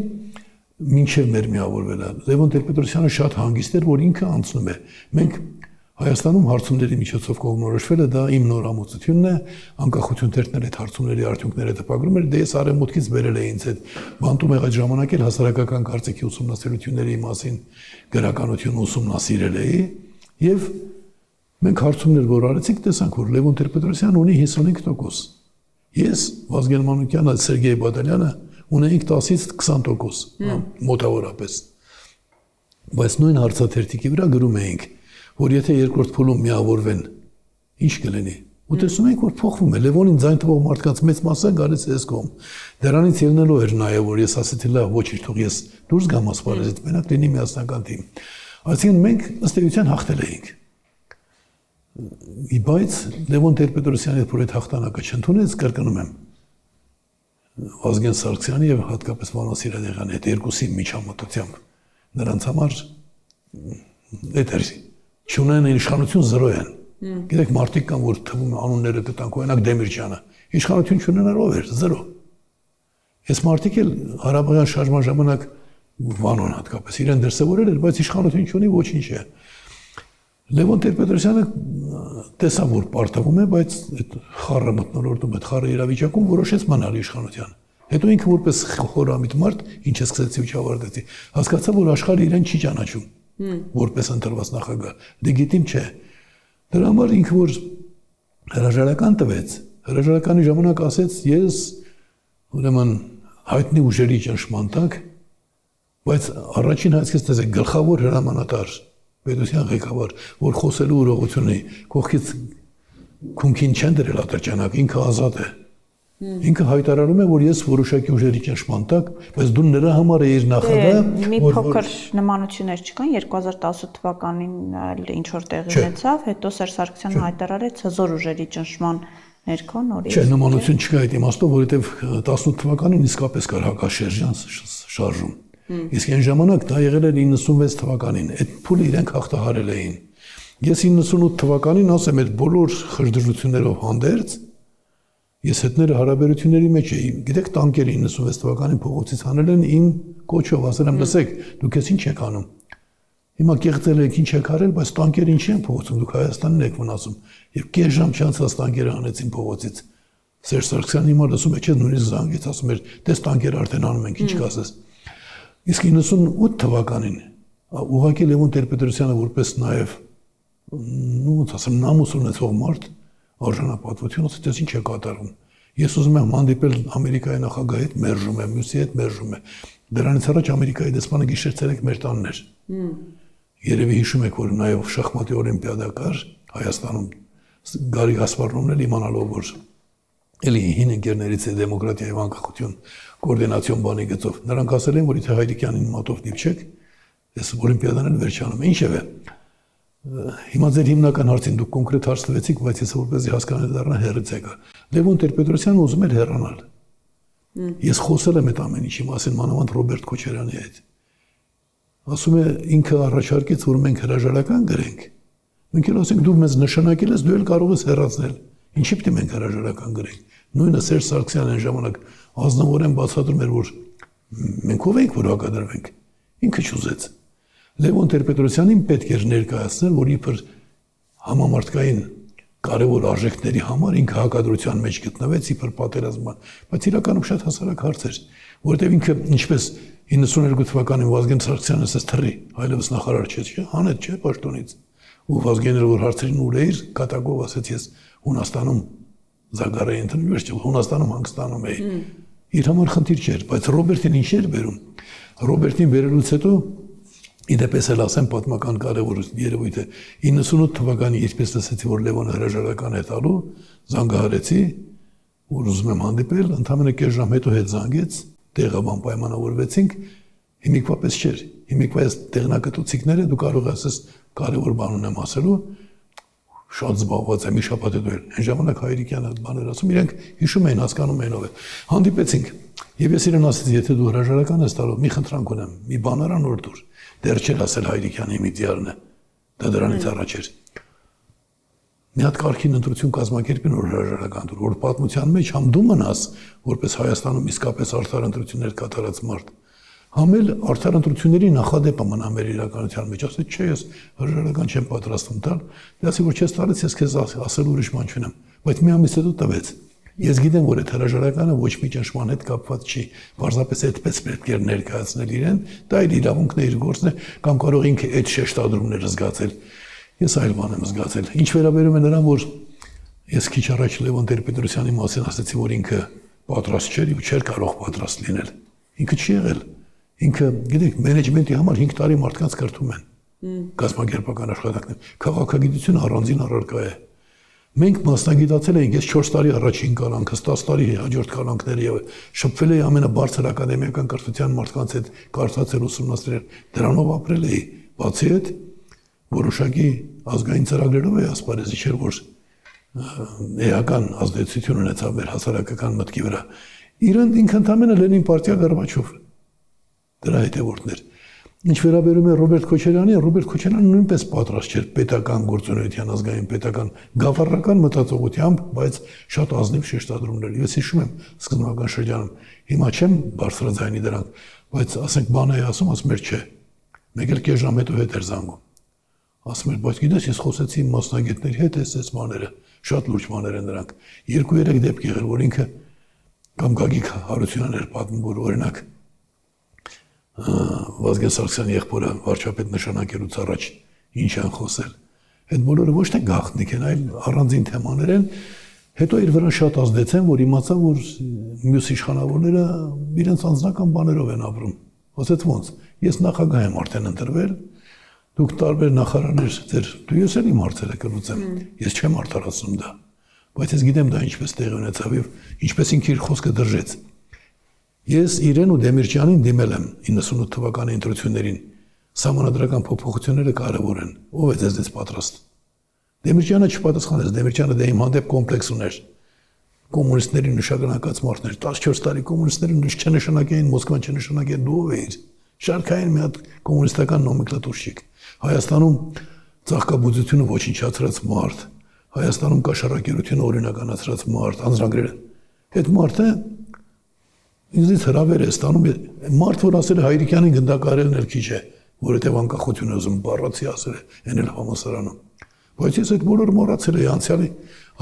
մինչև մեր միավորվելը Լևոն Տեր-Պետրոսյանը շատ հանգիստ էր, որ ինքը անցնում է։ Մենք Հայաստանում հարցումների միջոցով կողմնորոշվելը դա իմ նոր ամուսությունն է, անկախություն թերթնել այդ հարցումների արդյունքները տպագրում էր, դե ես արևմուտքից բերել էի ինձ այդ բանտում եղած ժամանակ էլ հասարակական կարծիքի ուսումնասիրությունների մասին գրականություն ուսումնասիրել էի եւ մենք հարցումներ որ արեցինք, տեսանք, որ Լևոն Տեր-Պետրոսյանն ունի 55%։ Ես, Վազգեն Մանուկյանը, Սերգեյ Բադալյանը ունեինք 10-ից 20%, մոտավորապես։ Բայց նույն հարցաթերթիկի վրա գրում էինք, որ եթե երկրորդ փուլում միավորվեն, ինչ կլինի։ Ու տեսնում ենք, որ փոխվում է։ Լևոնին ձայն տվող մարդկանց մեծ մասը գալիս է այս կողմ։ Դրանից ելնելով էր նաև, որ ես ասեցի լավ, ոչինչ, թող ես դուրս գամ ասպարեզից, մենակ լինի միասնական թիմ։ Այսինքն մենք ըստ էության հաղթել էինք։ Բայց Լևոն Տեր-Պետրոսյանի հետ որ այդ հաղթանակը չընդունեց, կրկնում եմ, Վազգեն Սարգսյանի եւ հատկապես Վանո Սիրադեղյանի հետ երկուսի միջամտությամբ նրանց համար այդ էր չունեն իշխանություն զրո են։ Գիտեք, մարդիկ կան, որ թվում է անունները կտանք, օրինակ Դեմիրճյանը, իշխանություն չունենար ով էր, զրո։ Այս մարդիկ էլ Ղարաբաղյան շարժման ժամանակ Վանոն հատկապես իրեն դրսևորել էր, բայց իշխանություն չունի, ոչինչ է։ Լևոն Տեր-Պետրոսյանը տեսավ, որ պարտվում է, բայց այդ խառը մթնոլորտում, այդ խառը իրավիճակում որոշեց մնալ իշխանության։ Հետո ինքը որպես խորամիտ մարդ, ինչ սկսեցի ու չավարտեցի, հասկացավ, որ աշխարհը իրեն չի ճանաչում, որպես ընտրված նախագահ, լեգիտիմ չէ։ Դրա համար ինքը որ հրաժարական տվեց, հրաժարականի ժամանակ ասեց, ես ուրեմն հայտնի ուժերի ճնշման տակ, բայց առաջին հայացքից տեսեք գլխավոր հրամանատար պետության ղեկավար, որ խոսելու urողություն ունի, կողքից քունքին չեն դրել ատրճանակ, ինքը ազատ է։ Ինքը հայտարարում է, որ ես որոշակի ուժերի ճնշման տակ, բայց դու նրա համար էիր նախագահ, մի փոքր նմանություններ չկան 2018 թվականին ինչ որ տեղի ունեցավ, հետո Սերժ Սարգսյանը հայտարարեց հզոր ուժերի ճնշման ներքո նորից։ Չէ, նմանություն չկա այդ իմաստով, որովհետև 18 թվականին իսկապես կար հակաշրջան շարժում։ Իսկ այն ժամանակ դա եղել էր 96 թվականին, այդ փուլը իրենք հաղթահարել էին։ Ես 98 թվականին ասեմ, այդ բոլոր խժդժություններով հանդերձ ես հետները հարաբերությունների մեջ էի։ Գիտեք, տանկերը 96 թվականին փողոցից հանել են իմ կոչով, ասել եմ, լսեք, դուք ես ինչ եք անում։ Հիմա կեղծել եք, ինչ եք արել, բայց տանկերը ինչ են փողոցում, դուք Հայաստանին եք վնասում։ Եվ կես ժամ չանցած տանկերը հանեցին փողոցից։ Սերժ Սարգսյանը հիմա լսում է, չէ, նույնիսկ զանգեց, ասում էր, տես տանկերը արդեն անում ենք, ինչ կասես։ Իսկ 98 թվականին ուղղակի Լևոն Տեր-Պետրոսյանը որպես նաև ոնց ասեմ նամուս ունեցող մարդ արժանապատվություն ասեց, դες ինչ է կատարում։ Ես ուզում եմ հանդիպել Ամերիկայի նախագահի հետ, մերժում եմ, մյուսի հետ մերժում է։ Դրանից առաջ Ամերիկայի դեսպանը գիշեր-ցերեկ մեր տանն էր։ Երևի հիշում եք, որ նաև շախմատի օլիմպիադա կար Հայաստանում։ Գարի Գասպարովն էլ իմանալով, որ էլի հին ընկերներից է դեմոկրատիա եւ անկախություն կոորդինացիոն բանի գծով։ Նրանք ասել են, որ եթե Հայրիկյանին մատով դիպչեք, այս օլիմպիադան էլ վերջանում է։ Ինչևէ, հիմա ձեր հիմնական հարցին դուք կոնկրետ հարց տվեցիք, բայց ես որպեսզի հասկանալի դառնա հերից եկա։ Լևոն Տեր-Պետրոսյանը ուզում էր հեռանալ։ Ես խոսել եմ այդ ամեն ինչի մասին մանավանդ Ռոբերտ Քոչարյանի հետ։ Ասում է ինքը առաջարկեց, որ մենք հրաժարական գրենք։ Մենք էլ ասենք դու մեզ նշանակել ես, դու էլ կարող ես հեռացնել։ Ինչի՞ պետք է մենք հրաժարական գրենք։ Նույնը Սերժ Սարգսյանը այն ժամանակ ազնվորեն բացատրում էր, որ մենք ով ենք, որ հակադրվենք։ Ինքը չուզեց։ Լևոն Տեր-Պետրոսյանին պետք էր ներկայացնել, որ իբր համամարտկային կարևոր արժեքների համար ինքը հակադրության մեջ գտնվեց իբր պատերազմման, բայց իրականում շատ հասարակ հարց էր, որովհետև ինքը ինչպես 92 թվականին Վազգեն Սարգսյանը ասաց թռի, այլևս նախարար չէ, հանեց չէ պաշտոնից։ Ու Վազգենը որ հարցերին ուր էր, կատակով ասաց ես Հունաստանում Զագարայի ընտրում էր, Հունաստանում հանգստանում էի։ Իր համար խնդիր չէր, բայց Ռոբերտին ինչ էր բերում։ Ռոբերտին բերելուց հետո իդեպս էլ ասեմ պատմական կարևոր երևույթ է 98 թվականի ինչպես լսեցի որ Լևոնը հրաժարական է տալու զանգահարեցի որ ուզում եմ հանդիպել ընդամենը կես ժամ հետո հետ զանգեց տեղաբան պայմանավորվեցինք հիմիկվա պես չէր հիմիկվա այս տեղնակատուցիկները դու կարող ես ասես կարևոր բան ունեմ ասելու շատ զբաղված եմ մի շաբաթ հետո այն ժամանակ Հայրիկյանը բաներ ասում իրենք հիշում էին հասկանում էին ով է հանդիպեցինք եւ ես իրեն ասեցի եթե դու հրաժարական ես տալու մի խնդրանք ունեմ մի բան արա նոր դուր դեռ չէր ասել Հայրիկյանի միդիարնը դա դրանից առաջ էր մի հատ կարգին ընտրություն կազմակերպին որ հրաժարական դուր որ պատմության մեջ համ դու մնաս որպես Հայաստանում իսկապես արդար ընտրություններ կատարած մարդ համ էլ արդար ընտրությունների նախադեպը մնա մեր իրականության մեջ ասեց չէ ես հրաժարական չեմ պատրաստվում տալ դասի որ չես տալիս ես քեզ ասել ուրիշ բան չունեմ բայց մի ամիս հետո տվեց ես գիտեմ որ այդ հրաժարականը ոչ մի ճնշման հետ կապված չի պարզապես այդպես պետք է ներկայացնել իրեն դա իր իրավունքն է իր գործն է կամ կարող ինքը այդ շեշտադրումները զգացել ես այլ բան եմ զգացել ինչ վերաբերում է նրան որ ես քիչ առաջ Լևոն Տեր-Պետրոսյանի մասին ասացի որ ինքը պատրաստ չէր ու չէր կարող պատրաստ լինել ինքը չի եղել ինքը գիտեք մենեջմենտի համար 5 տարի մարդկանց կրթում են կազմակերպական աշխատանքներ քաղաքագիտությունը առանձին առարկա է Մենք մասնագիտացել ենք, ես 4 տարի առաջին կալանքս, 10 տարի հաջորդ կալանքները եւ շփվել էի ամենաբարձր ակադեմիական կրթության մարդկանց հետ, կարծացել ուսումնասիրել, դրանով ապրել էի, բացի այդ որոշակի ազգային ծրագրերով էի ասպարեզի չէր, որ էական ազդեցություն ունեցավ մեր հասարակական մտքի վրա։ Իրեն ինքը ընդամենը Լենին պարտիա Գորբաչով դրա հետևորդներ։ Ինչ վերաբերում է Ռոբերտ Քոչարյանին, Ռոբերտ Քոչարյանը նույնպես պատրաստ չէր պետական գործունեության, ազգային պետական գավառական մտածողությամբ, բայց շատ ազնիվ շեշտադրումներ։ Ես հիշում եմ սկզբնական շրջանում, հիմա չեմ բարձրաձայնի դրանք, բայց ասենք բան էի ասում, ասում էր չէ։ Մեկ էլ կես ժամ հետո հետ էր զանգում։ Ասում էր, բայց գիտես, ես խոսեցի իմ մասնագետների հետ, այս բաները, շատ լուրջ բաներ են դրանք։ 2-3 դեպք եղել, որ ինքը կամ Գագիկ Հարությունյանն էր պատմում, որ օրինակ Վազգեն Սարգսյանի եղբորը վարչապետ նշանակելուց առաջ ինչ են խոսել։ Այդ բոլորը ոչ թե գաղտնիք են, այլ առանձին թեմաներ են։ Հետո իր վրա շատ ազդեցեն, որ իմացա, որ մյուս իշխանավորները իրենց անձնական բաներով են ապրում։ Ասեց ոնց, ես նախագահ եմ արդեն ընտրվել, դուք տարբեր նախարարներ ձեր, դու ես էլ իմ հարցերը կլուծեմ, ես չեմ արդարացնում դա, բայց ես գիտեմ դա ինչպես տեղի ունեցավ եւ ինչպես ինքը իր խոսքը դրժեց։ Ես իրեն ու Դեմիրճյանին դիմել եմ 98 թվականի ընտրություններին, սահմանադրական փոփոխությունները կարևոր են, ով է ձեզ պատրաստ։ Դեմիրճյանը չպատասխանեց, Դեմիրճյանը դե իմ հանդեպ կոմպլեքս ուներ։ Կոմունիստների նշանակած մարդներ, 14 տարի կոմունիստները չնշանակեին, Մոսկվան չնշանակեին, դու ով էիր։ Շարքային մի հատ կոմունիստական նոմենկլատուրщик։ Հայաստանում ծաղկաբուծությունը ոչնչացրած մարդ, Հայաստանում կաշառակերությունը օրինականացրած մարդ, անձնագրերը։ Այդ մարդը ինձ հրավեր է ստանում, մարդ որ ասել է Հայրիկյանին գնդակարելն էլ քիչ է, որովհետև անկախություն ուզում բառացի ասել է, այն էլ համալսարանում։ Բայց ես այդ բոլորը մոռացել էի անցյալի,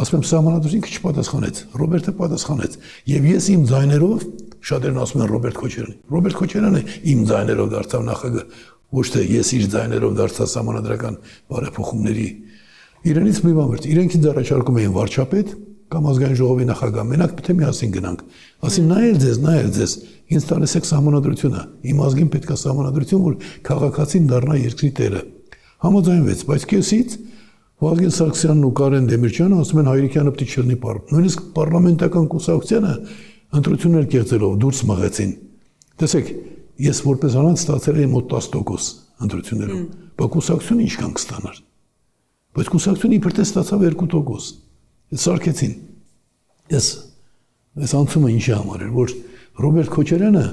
ասում եմ սահմանադրությունը ինքը չպատասխանեց, Ռոբերտը պատասխանեց, եւ ես իմ ձայներով, շատերն ասում են Ռոբերտ Քոչարյան։ Ռոբերտ Քոչարյանը իմ ձայներով դարձավ նախագահ, ոչ թե ես իր ձայներով դարձա սահմանադրական բարեփոխումների։ Իրենից մի բան էր, իրենք ինձ առաջարկում էին վարչապետ կամ ազգային ժողովի նախագահ, մենակ պետք է միասին գնանք։ Ասին նայել ձեզ, ինձ տալիս եք սահմանադրությունը, իմ ազգին պետք է սահմանադրություն, որ քաղաքացին դառնա երկրի տերը։ Համաձայնվեց, բայց կեսից Վազգեն Սարգսյանն ու Կարեն Դեմիրճյանը ասում են Հայրիկյանը պետք է չլինի պարոն։ Նույնիսկ պարլամենտական կուսակցությունը ընտրություններ կեղծելով դուրս մղեցին։ Տեսեք, ես որպես անձ ստացել եմ մոտ 10% ընտրություններում, բայց կուսակցությունը ինչքան կստանար։ Բայց կուսակցությունը իբր թե ստացավ 2%։ Ես սարքեցին։ Այս անցումը ինչի համար էր, որ Ռոբերտ Քոչարյանը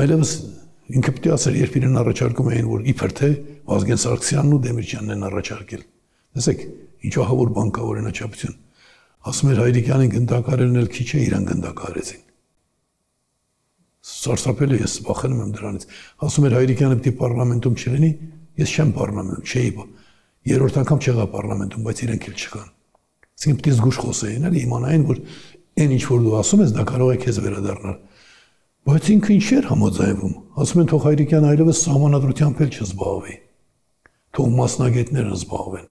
այլևս ինքը պետք է ասեր, երբ իրեն առաջարկում էին, որ իբր թե Վազգեն Սարգսյանն ու Դեմիրճյանն են առաջարկել։ Տեսեք, ինչ ահավոր բանկավոր ենաչափություն։ Ասում էր Հայրիկյանին գնդակարելն էլ քիչ է, իրան գնդակարեցին։ Սարսափել է, ես վախենում եմ դրանից։ Ասում էր Հայրիկյանը պետք է պարլամենտում չլինի, ես չեմ պարլամենտում, չէի։ Երրորդ անգամ չեղա պարլամենտում, բայց իրենք էլ չկան։ Այսինքն պետք է զգուշ խոսեին, էլի իմանային, որ այն ինչ որ դու ասում ես, դա կարող է քեզ վերադառնալ։ Բայց ինքը ինչ էր համաձայնվում։ Ասում են թող Հայրիկյանը այլևս սահմանադրությամբ էլ չզբաղվի։ Թող մասնագետները զբաղվեն։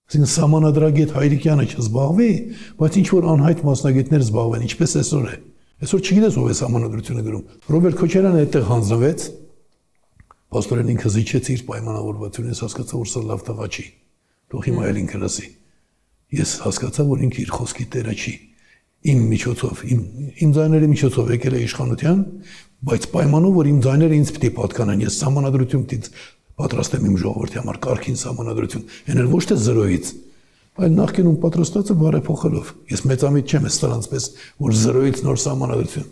Այսինքն սահմանադրագետ Հայրիկյանը չզբաղվի, բայց ինչ որ անհայտ մասնագետներ զբաղվեն, ինչպես այսօր է։ Այսօր չգիտես ով է սահմանադրությունը գրում։ Ռոբերտ Քոչարյանը այդտեղ հանձնվեց։ Պաստորեն ինքը զիջեց իր պայմանավորվածությունը, ես հասկացա, որ սա լավ տղա չի։ Թող հիմա էլ ինքը լսի։ Ես հասկացա, որ ինքը իր խոսքի տերը չի։ Իմ միջոցով, իմ ձայների միջոցով եկել է իշխանության, բայց պայմանով, որ իմ ձայները ինձ պետք է պատկանեն, ես սահմանադրություն պետք է պատրաստ եմ իմ ժողովրդի համար, կարգին սահմանադրություն, այն էլ ոչ թե 0-ից, այլ նախկինում պատրաստածը բարեփոխելով։ Ես մեծամիտ չեմ ստանցպես, որ 0-ից նոր սահմանադրություն։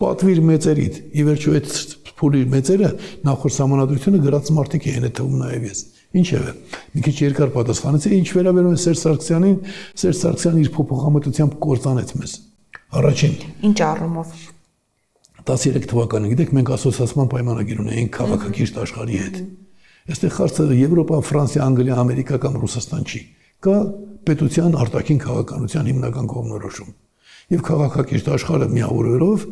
Պատվիր մեծերիդ, ի վերջո այդ փուլի մեծերը նախորդ սահմանադրությունը գրած մարդիկ էին, այդ թվում նաև ես։ Ինչևէ, մի քիչ երկար պատասխանեցի, ինչ վերաբերում է Սերժ Սարգսյանին, Սերժ Սարգսյանը իր փոփոխամտությամբ կործանեց մեզ։ Առաջին։ Ինչ առումով։ 13 թվականին, գիտեք, մենք ասոցիացիան պայմանագիր ունեինք քաղաքակիրթ աշխարհի հետ։ Այստեղ հարցը Եվրոպա, Ֆրանսիա, Անգլիա, Ամերիկա կամ Ռուսաստան չի։ Կա պետության արտաքին քաղաքականության հիմնական կողմնորոշում։ Եվ քաղաքակիրթ աշխարհը միավորելով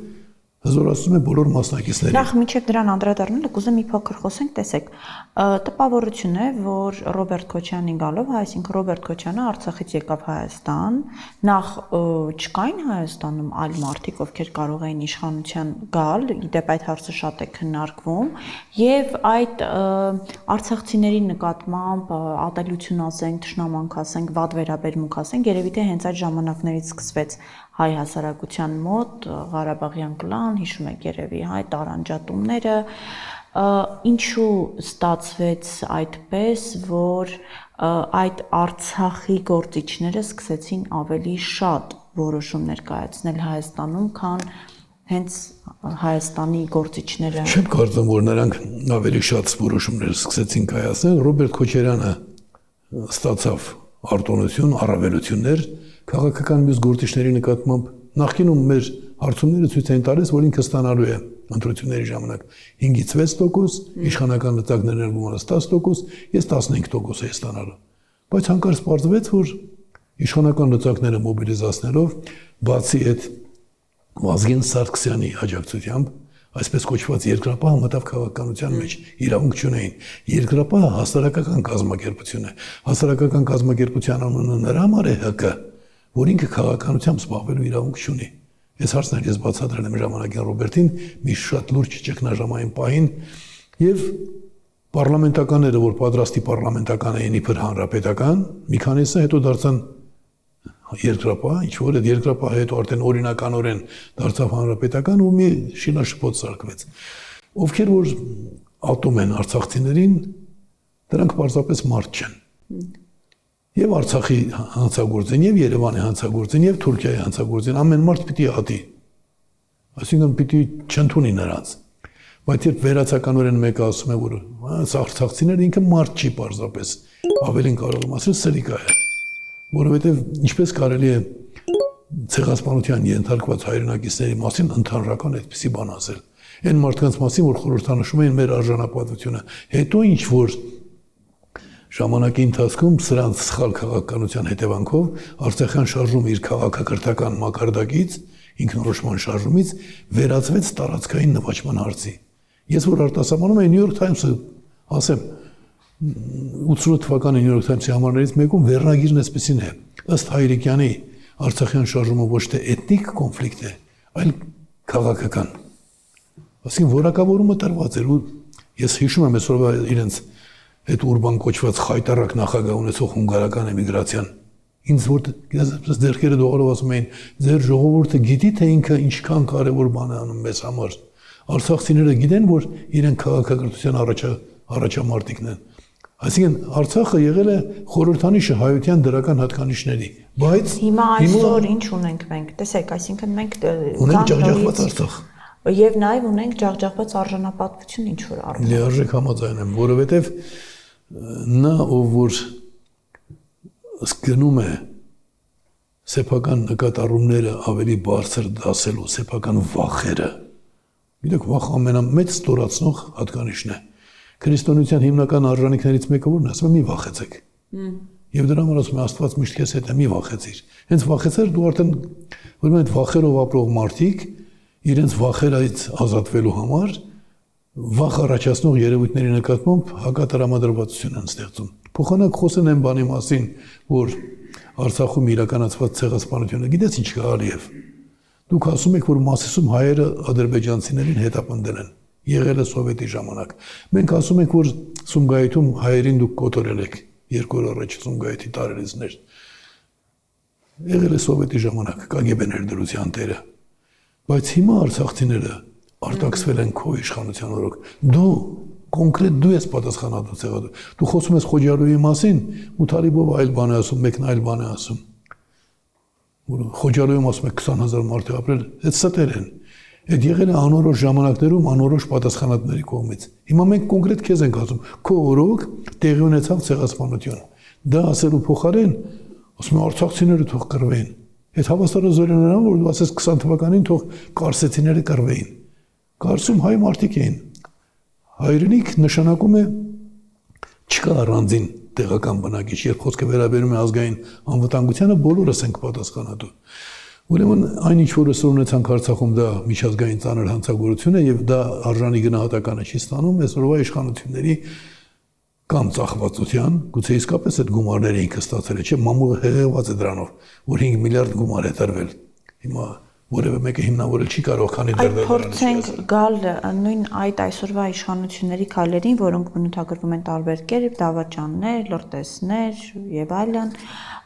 հզորացնում է բոլոր մասնակիցներին։ Նախ միջև դրան անդրադառնալը կուզեմ մի փոքր խոսենք, տեսեք, տպավորություն է, որ Ռոբերտ Քոչյանի գալով, այսինքն Ռոբերտ Քոչյանը Արցախից եկավ Հայաստան, նախ չկային Հայաստանում այլ մարդիկ, ովքեր կարող էին իշխանության գալ, իդեպ այդ հարցը շատ է քննարկվում, եւ այդ արցախցիների նկատմամբ ատելություն ասենք, թշնամանք ասենք, վատ վերաբերմունք ասենք, երևի թե հենց այդ ժամանակներից սկսվեց հայ հասարակության մոտ Ղարաբաղյան կլան, հիշում եք երևի հայ տարանջատումները, ինչու ստացվեց այդպես, որ այդ Արցախի գործիչները սկսեցին ավելի շատ որոշումներ կայացնել Հայաստանում, քան հենց Հայաստանի գործիչները։ Չեմ կարծում, որ նրանք ավելի շատ որոշումներ սկսեցին կայացնել, Ռոբերտ Քոչարյանը ստացավ արտոնություն, առավելություններ քաղաքական մյուս գործիչների նկատմամբ նախկինում մեր հարցումները ցույց են տալիս, որ ինքը ստանալու է ընտրությունների ժամանակ 5-ից 6%, իշխանական լծակներն գումարած 10%, ես 15% էի ստանալու։ Բայց հանկարծ պարզվեց, որ իշխանական լծակները մոբիլիզացնելով, բացի այդ Վազգեն Սարգսյանի աջակցությամբ, այսպես կոչված երկրապահը մտավ քաղաքականության մեջ, իրավունք չունեին։ Երկրապահը հասարակական կազմակերպություն է։ Հասարակական կազմակերպության անունը նրա համար է ՀԿ, որ ինքը քաղաքականությամբ զբաղվելու իրավունք չունի։ Այս հարցն ես բացատրել եմ ժամանակին Ռոբերտին մի շատ լուրջ ճգնաժամային պահին եւ պարլամենտականները, որ պատրաստի պարլամենտական էին իբր հանրապետական, մի քանիսը հետո դարձան երկրապահ, ինչ որ այդ երկրապահը հետո արդեն օրինականորեն դարձավ հանրապետական ու մի շինաշփոթ սարքվեց։ Ովքեր որ ատում են արցախցիներին, դրանք պարզապես մարդ չեն։ Եվ Արցախի հանցագործին, եւ Երևանի հանցագործին, եւ Թուրքիայի հանցագործին, ամեն մարդ պիտի ատի։ Այսինքն պիտի չընդունի նրանց։ Բայց երբ վերացականորեն մեկը ասում է, որ արցախցիները ինքը մարդ չի պարզապես, ավելին կարող եմ ասել սրիկա է, որովհետեւ ինչպես կարելի է ցեղասպանության ենթարկված հայրենակիցների մասին ընդհանրական այդպիսի բան ասել։ Այն մարդկանց մասին, որ խորհրդանշում են մեր արժանապատվությունը, հետո ինչ որ ժամանակի ընթացքում սրանց սխալ քաղաքականության հետևանքով Արցախյան շարժումը իր քաղաքակրթական մակարդակից, ինքնորոշման շարժումից վերածվեց տարածքային նվաճման հարցի։ Ես որ արտասահմանում եմ New York Times-ը, ասեմ, 88 թվականի New York Times-ի համարներից մեկում վերնագիրն այսպեսին է. ըստ Հայրիկյանի Արցախյան շարժումը ոչ թե էթնիկ կոնֆլիկտ է, այլ քաղաքական։ Այսինքն որակավորումը տրված էր ու ես հիշում եմ այսօրվա իրենց այդ ուրբան կոչված խայտարակ նախագահ ունեցող հունգարական էմիգրացիան ինձ որ ձեռքերը դողալով ասում էին ձեր ժողովուրդը գիտի թե ինքը ինչքան կարևոր բան է անում մեզ համար արցախցիները գիտեն որ իրենք քաղաքակրթության առաջամարտիկն են այսինքն Արցախը եղել է խորհրդանիշը հայության դրական հատկանիշների բայց հիմա այսօր ինչ ունենք մենք տեսեք այսինքն մենք ունենք ջախջախված Արցախ եւ նաեւ ունենք ջախջախված արժանապատվություն ինչ որ առումով լիարժեք համաձայն եմ որովհետեւ նա ով որ զգնում է սեփական նկատառումները ավելի բարձր դասելու սեփական վախերը գիտեք վախ ամենամեծ ստորացնող հատկանիշն է քրիստոնեության հիմնական արժանինքներից մեկը որն է ասում մի վախեցեք եւ դրա համար ասում է Աստված միշտ քեզ հետ է մի վախեցիր հենց վախեցար դու արդեն ուրեմն այդ վախերով ապրող մարդիկ իրենց վախերից ազատվելու համար վախ առաջացնող երևույթների նկատմամբ հակատրամադրվածություն են ստեղծում։ Փոխանակ խոսեն այն բանի մասին, որ Արցախում իրականացված ցեղասպանությունը, գիտես ինչ կա Ալիև։ Դուք ասում եք, որ Մասիսում հայերը ադրբեջանցիներին հետապնդել են, եղել է սովետի ժամանակ։ Մենք ասում ենք, որ Սումգայիթում հայերին դուք կոտորել եք, 2 օր առաջ Սումգայիթի տարելիցներ։ Եղել է սովետի ժամանակ, KGB ներդրության տերը։ Բայց հիմա արցախցիները արտաքսվել են քո իշխանության օրոք։ Դու կոնկրետ դու ես պատասխանատու ցեղադու։ Դու խոսում ես Խոջարովի մասին, Մութալիբով այլ բան է ասում, մեկն այլ բան է ասում։ Որ Խոջարովում ասում է 20000 մարդ է ապրել, այդ ստեր են։ Այդ եղել է անորոշ ժամանակներում անորոշ պատասխանատուների կողմից։ Հիմա մենք կոնկրետ քեզ ենք ասում, քո օրոք տեղի ունեցավ ցեղասպանություն։ Դա ասելու փոխարեն ասում է արցախցիները թող կռվեն։ Այդ հավասարազորյանն որ դու ասես 20 թվականին թող կարսեցիները կռվեին։ Կարսում հայ մարդիկ էին։ Հայրենիք նշանակում է չկա առանձին տեղական բնակիչ, երբ խոսքը վերաբերում է ազգային անվտանգությանը, բոլորս ենք պատասխանատու։ Ուրեմն այնինչ որ այսօր ունեցանք Արցախում դա միջազգային ծանր հանցագործություն է եւ դա արժանի գնահատականը չի ստանում այսօրվա իշխանությունների կամ ծախվածության, գուցե իսկապես այդ գումարները ինքը ստացել է, չէ, մամուլը հեղեղված է դրանով, որ 5 միլիարդ գումար է տրվել։ Հիմա որևէ մեկը հիմնավորել չի կարող, քանի դեռ դա փորձենք գալ նույն այդ այսօրվա իշխանությունների քայլերին, որոնք բնութագրվում են տարբեր կերպ, դավաճաններ, լրտեսներ եւ այլն,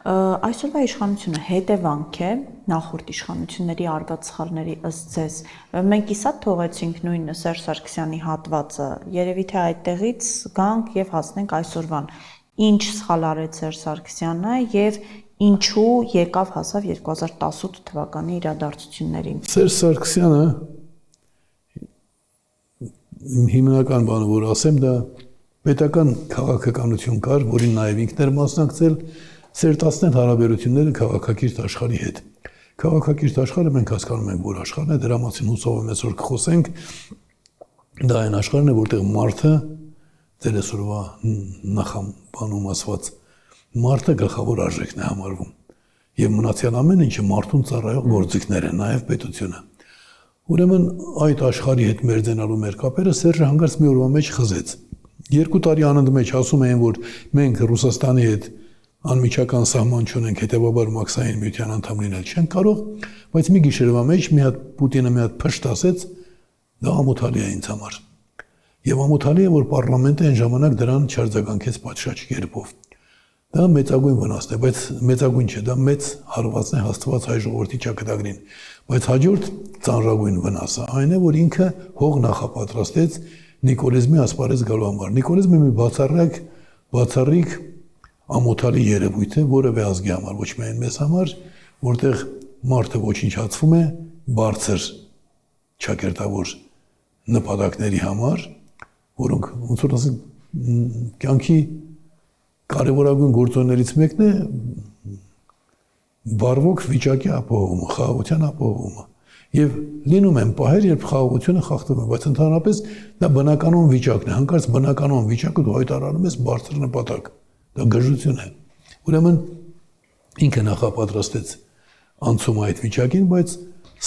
այսօրվա իշխանությունը հետևանք է նախորդ իշխանությունների արված սխալների ըստ ձեզ։ Մենք իսա թողեցինք նույն Սերժ Սարգսյանի հատվածը, երևի թե այդտեղից գանք եւ հասնենք այսօրվան։ Ինչ սխալ արեց Սերժ Սարգսյանը եւ ինչու եկավ հասավ 2018 թվականի իրադարձություններին։ Սերժ Սարգսյանը հիմնական բանը որ ասեմ դա պետական քաղաքականություն կար, որին նաև ինքն էր մասնակցել, սերտացնել հարաբերությունները քաղաքակիրթ աշխարհի հետ։ Քաղաքակիրթ աշխարհը մենք հասկանում ենք, որ աշխարհն է, դրա մասին հուսով եմ այսօր կխոսենք։ Դա այն աշխարհն է, որտեղ մարդը դեր այսօրվա նախաբանում ասված մարդը գլխավոր արժեքն է համարվում եւ մնացյալ ամեն ինչը մարդուն ծառայող գործիքներ են, նաեւ պետությունը։ Ուրեմն այդ աշխարհի հետ մերձենալու մեր կապերը Սերժը հանգարց մի օրվա մեջ խզեց։ 2 տարի անընդմեջ ասում էին, որ մենք Ռուսաստանի հետ անմիջական սահման չունենք, հետեւաբար Մաքսային միության անդամ լինել չեն կարող, բայց մի գիշերվա մեջ մի հատ Պուտինը մի հատ փշտ ասեց, դա ամոթալի է ինձ համար։ Եվ ամոթալի է, որ պարլամենտը այն ժամանակ դրան չարձագանքեց պատշաճ կերպով։ Դա մեծագույն վնասն է, բայց մեծագույն չէ, դա մեծ հարվածն է հաստված հայ ժողովրդի ճակատագրին։ Բայց հաջորդ ծանրագույն վնասը այն է, որ ինքը հող նախապատրաստեց նիկոլիզմի ասպարեզ գալու համար։ Նիկոլիզմը մի բացառիկ ամոթալի երևույթ է որևէ ազգի համար, ոչ միայն մեզ համար, որտեղ մարդը ոչնչացվում է բարձր ճակերտավոր նպատակների համար, որոնք ոնց որ ասենք կյանքի կարևորագույն գործոններից մեկն է բարվոք վիճակի ապահովումը, խաղաղության ապահովումը։ Եվ լինում են պահեր, երբ խաղաղությունը խախտվում է, բայց ընդհանրապես դա բնականոն վիճակն է, հանկարծ բնականոն վիճակը դու հայտարարում ես բարձր նպատակ։ Դա գժություն է։ Ուրեմն ինքը նախապատրաստեց անցում այդ վիճակին, բայց